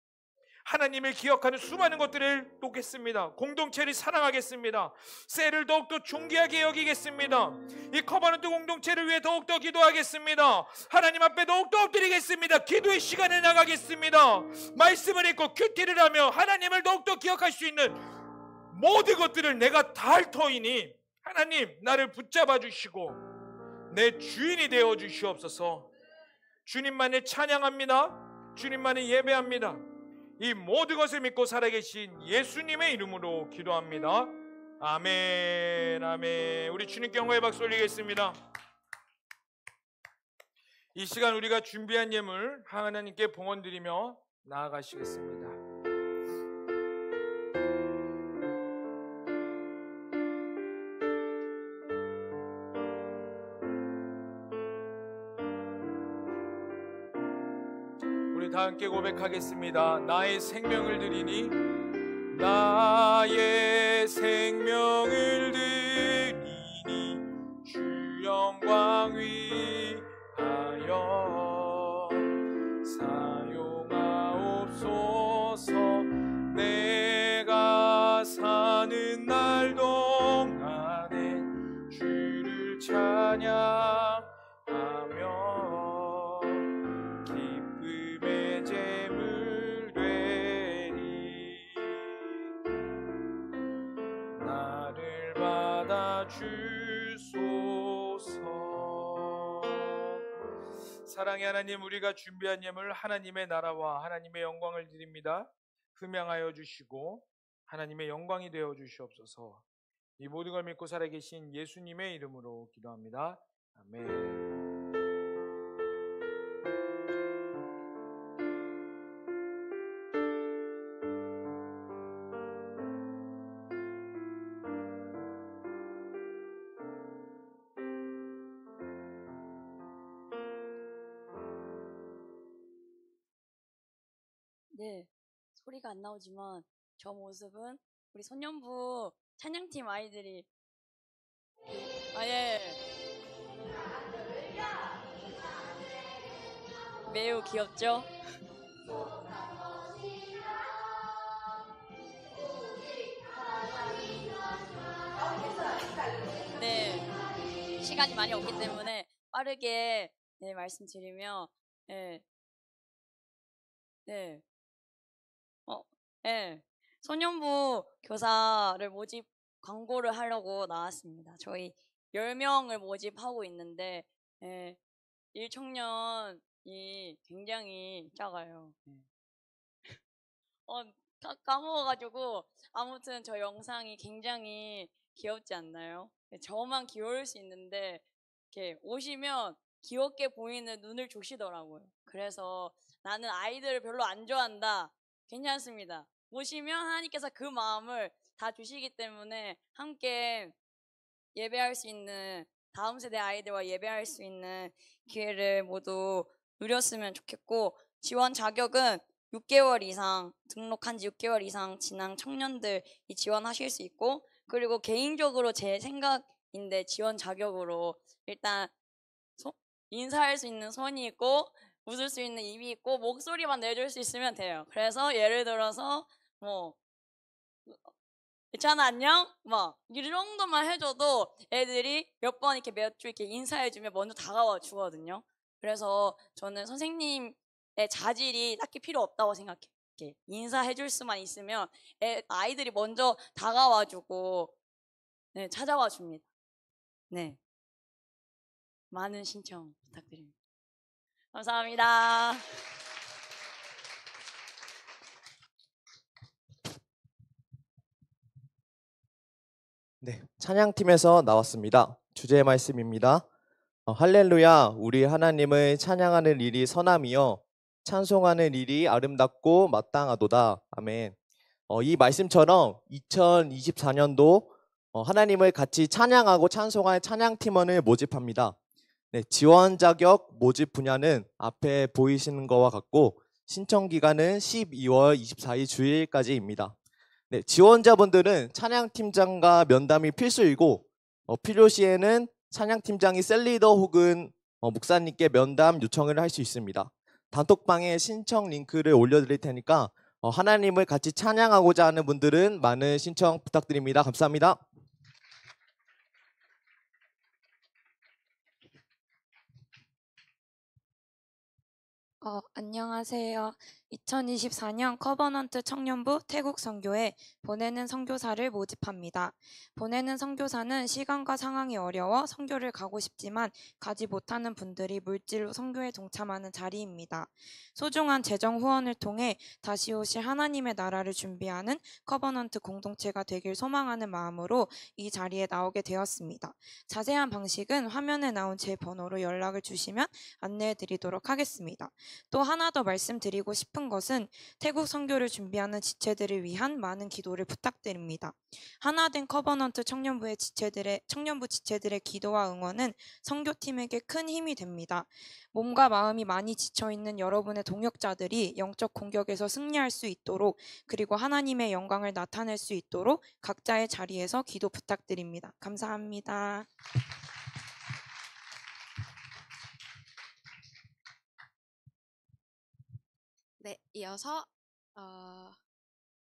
하나님을 기억하는 수많은 것들을 놓겠습니다. 공동체를 사랑하겠습니다. 셀을 더욱더 존귀하게 여기겠습니다. 이 커버넌트 공동체를 위해 더욱더 기도하겠습니다. 하나님 앞에 더욱더 엎드리겠습니다. 기도의 시간을 나가겠습니다. 말씀을 읽고 큐티를 하며 하나님을 더욱더 기억할 수 있는 모든 것들을 내가 다 할 터이니 하나님, 나를 붙잡아 주시고 내 주인이 되어 주시옵소서. 주님만을 찬양합니다. 주님만을 예배합니다. 이 모든 것을 믿고 살아계신 예수님의 이름으로 기도합니다. 아멘. 아멘. 우리 주님께 영광의 박수 올리겠습니다. 이 시간 우리가 준비한 예물 하나님께 봉헌드리며 나아가시겠습니다. 우리 다 함께 고백하겠습니다. 나의 생명을 드리니, 나의 생명을 드리니 주 영광 위하여 사용하옵소서. 내가 사는 날 동안에 주를 찬양하며 기쁨의 제물 되리. 나를 받아 주소서. 사랑의 하나님, 우리가 준비한 예물 하나님의 나라와 하나님의 영광을 드립니다. 흠양하여 주시고 하나님의 영광이 되어 주시옵소서. 이 모든 걸 믿고 살아계신 예수님의 이름으로 기도합니다. 아멘. 네, 소리가 안 나오지만 저 모습은 우리 소년부 찬양팀 아이들이 예. 매우 귀엽죠? 네, 시간이 많이 없기 때문에 빠르게 네, 말씀드리면 네, 네, 네, 소년부 교사를 모집 광고를 하려고 나왔습니다. 저희 10명을 모집하고 있는데 네, 1청년이 굉장히 작아요. 까먹어가지고 아무튼 저 영상이 굉장히 귀엽지 않나요? 저만 귀여울 수 있는데 이렇게 오시면 귀엽게 보이는 눈을 주시더라고요. 그래서 나는 아이들을 별로 안 좋아한다. 괜찮습니다. 오시면 하나님께서 그 마음을 다 주시기 때문에 함께 예배할 수 있는 다음 세대 아이들과 예배할 수 있는 기회를 모두 누렸으면 좋겠고 지원 자격은 6개월 이상 등록한 지 6개월 이상 지난 청년들이 지원하실 수 있고 그리고 개인적으로 제 생각인데 지원 자격으로 일단 인사할 수 있는 손이 있고 웃을 수 있는 입이 있고 목소리만 내줄 수 있으면 돼요. 그래서 예를 들어서 뭐 괜찮아 안녕? 이 정도만 해줘도 애들이 몇 번 이렇게 몇 주 이렇게 인사해주면 먼저 다가와 주거든요. 그래서 저는 선생님의 자질이 딱히 필요 없다고 생각해요. 이렇게 인사해줄 수만 있으면 아이들이 먼저 다가와주고 네, 찾아와 줍니다. 네, 많은 신청 부탁드립니다. 감사합니다. 네, 찬양팀에서 나왔습니다. 주제의 말씀입니다. 할렐루야, 우리 하나님을 찬양하는 일이 선함이요 찬송하는 일이 아름답고 마땅하도다. 아멘. 이 말씀처럼 2024년도 하나님을 같이 찬양하고 찬송할 찬양팀원을 모집합니다. 네, 지원 자격 모집 분야는 앞에 보이시는 것과 같고 신청 기간은 12월 24일 주일까지입니다. 네, 지원자분들은 찬양팀장과 면담이 필수이고 필요시에는 찬양팀장이 셀리더 혹은 목사님께 면담 요청을 할 수 있습니다. 단톡방에 신청 링크를 올려드릴 테니까 하나님을 같이 찬양하고자 하는 분들은 많은 신청 부탁드립니다. 감사합니다. 안녕하세요. 2024년 커버넌트 청년부 태국 선교회 보내는 선교사를 모집합니다. 보내는 선교사는 시간과 상황이 어려워 선교를 가고 싶지만 가지 못하는 분들이 물질로 선교에 동참하는 자리입니다. 소중한 재정 후원을 통해 다시 오실 하나님의 나라를 준비하는 커버넌트 공동체가 되길 소망하는 마음으로 이 자리에 나오게 되었습니다. 자세한 방식은 화면에 나온 제 번호로 연락을 주시면 안내해 드리도록 하겠습니다. 또 하나 더 말씀드리고 싶은 것은 태국 선교를 준비하는 지체들을 위한 많은 기도를 부탁드립니다. 하나된 커버넌트 청년부 지체들의 기도와 응원은 선교팀에게 큰 힘이 됩니다. 몸과 마음이 많이 지쳐있는 여러분의 동역자들이 영적 공격에서 승리할 수 있도록 그리고 하나님의 영광을 나타낼 수 있도록 각자의 자리에서 기도 부탁드립니다. 감사합니다. 네, 이어서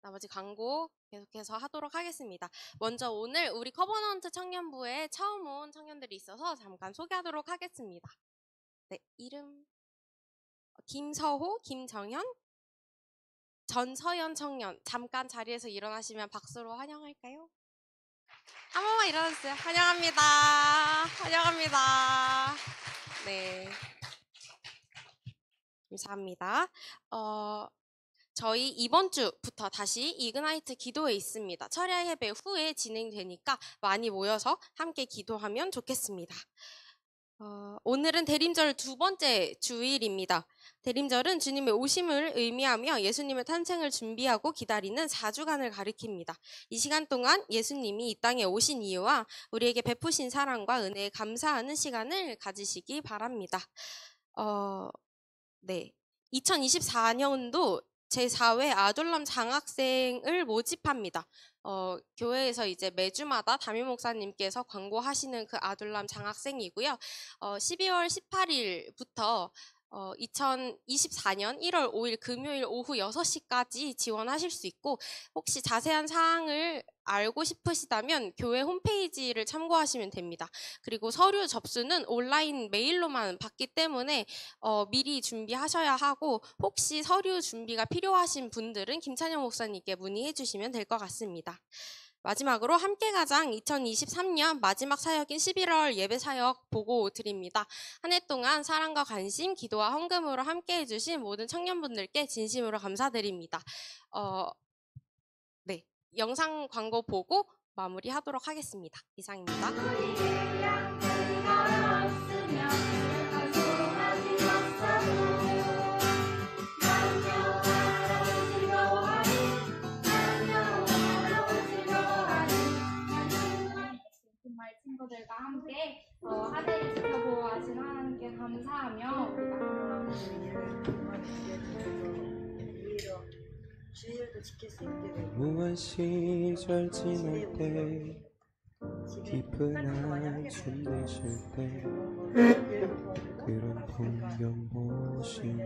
나머지 광고 계속해서 하도록 하겠습니다. 먼저 오늘 우리 커버넌트 청년부에 처음 온 청년들이 있어서 잠깐 소개하도록 하겠습니다. 네, 이름 김서호, 김정현, 전서연 청년. 잠깐 자리에서 일어나시면 박수로 환영할까요? 한 번만 일어나주세요. 환영합니다. 환영합니다. 네. 감사합니다. 저희 이번 주부터 다시 이그나이트 기도회 있습니다. 철야 예배 후에 진행되니까 많이 모여서 함께 기도하면 좋겠습니다. 오늘은 대림절 두 번째 주일입니다. 대림절은 주님의 오심을 의미하며 예수님의 탄생을 준비하고 기다리는 4주간을 가리킵니다. 이 시간 동안 예수님이 이 땅에 오신 이유와 우리에게 베푸신 사랑과 은혜에 감사하는 시간을 가지시기 바랍니다. 네, 2024년도 제4회 아둘람 장학생을 모집합니다. 교회에서 이제 매주마다 담임 목사님께서 광고하시는 그 아둘람 장학생이고요. 12월 18일부터 2024년 1월 5일 금요일 오후 6시까지 지원하실 수 있고, 혹시 자세한 사항을 알고 싶으시다면 교회 홈페이지를 참고하시면 됩니다. 그리고 서류 접수는 온라인 메일로만 받기 때문에 미리 준비하셔야 하고, 혹시 서류 준비가 필요하신 분들은 김찬영 목사님께 문의해 주시면 될 것 같습니다. 마지막으로 함께가장 2023년 마지막 사역인 11월 예배 사역 보고 드립니다. 한 해 동안 사랑과 관심, 기도와 헌금으로 함께해 주신 모든 청년분들께 진심으로 감사드립니다. 네, 영상 광고 보고 마무리하도록 하겠습니다. 이상입니다. 정말 친구들과 함께 한 해를 지켜보아주신 하나님께 감사하며 주일도 지킬 수 있게 되고 무한 시절 지날 때 깊은 한숨 내쉴 때 그런 풍경 보시며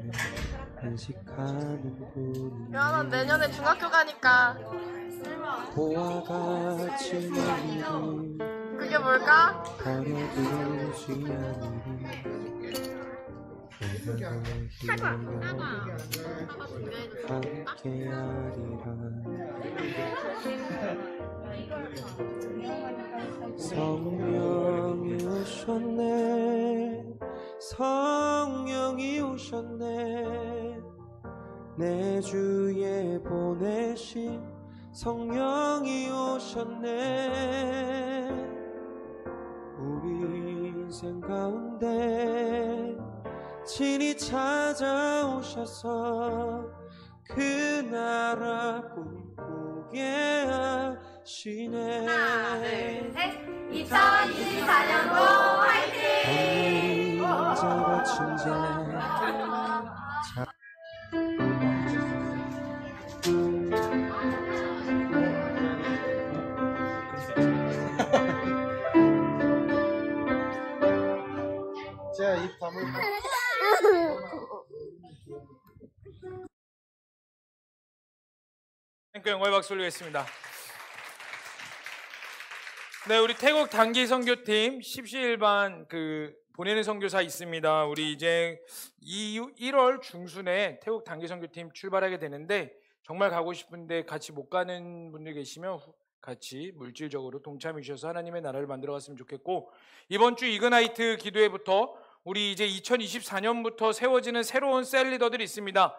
한식하는 분이 야, 난 내년에 중학교 가니까. 보와 같이 내일이 그게 뭘까? 버려두지 않으리 함께하리라. 성령이 오셨네, 성령이 오셨네, 내 주에 보내신 성령이 오셨네. 우리 인생 가운데 친히 찾아오셔서 그 나라 꿈꾸게 하시네. 하나, 둘, 셋. 2024년도 화이팅! 언제가 친자 자, 입 다물고 영광의 박수 올리겠습니다. 네, 우리 태국 단기 선교팀 17반 보내는 선교사 있습니다. 우리 이제 1월 중순에 태국 단기 선교팀 출발하게 되는데, 정말 가고 싶은데 같이 못 가는 분들 계시면 같이 물질적으로 동참해 주셔서 하나님의 나라를 만들어 갔으면 좋겠고, 이번 주 이그나이트 기도회부터 우리 이제 2024년부터 세워지는 새로운 셀 리더들이 있습니다.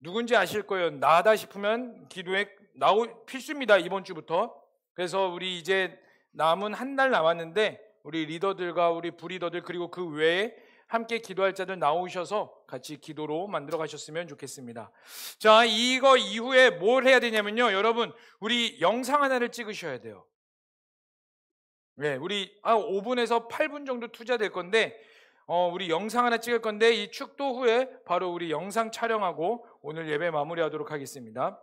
누군지 아실 거예요. 나다 싶으면 기도회 필수입니다. 이번 주부터. 그래서 우리 이제 남은 한 달 남았는데 우리 리더들과 우리 부리더들 그리고 그 외에 함께 기도할 자들 나오셔서 같이 기도로 만들어 가셨으면 좋겠습니다. 자, 이거 이후에 뭘 해야 되냐면요, 여러분, 우리 영상 하나를 찍으셔야 돼요. 네, 우리 5분에서 8분 정도 투자될 건데 우리 영상 하나 찍을 건데, 이 축도 후에 바로 우리 영상 촬영하고 오늘 예배 마무리하도록 하겠습니다.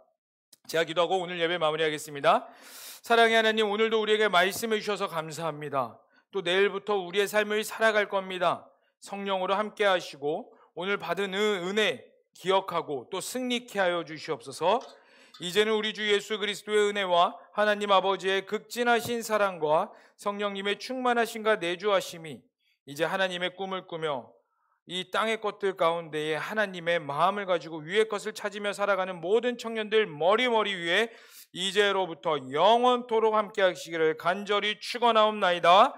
제가 기도하고 오늘 예배 마무리하겠습니다. 사랑의 하나님, 오늘도 우리에게 말씀해 주셔서 감사합니다. 또 내일부터 우리의 삶을 살아갈 겁니다. 성령으로 함께 하시고 오늘 받은 은혜 기억하고 또 승리케 하여 주시옵소서. 이제는 우리 주 예수 그리스도의 은혜와 하나님 아버지의 극진하신 사랑과 성령님의 충만하심과 내주하심이 이제 하나님의 꿈을 꾸며 이 땅의 것들 가운데에 하나님의 마음을 가지고 위의 것을 찾으며 살아가는 모든 청년들 머리 위에 이제로부터 영원토록 함께 하시기를 간절히 축원하옵나이다.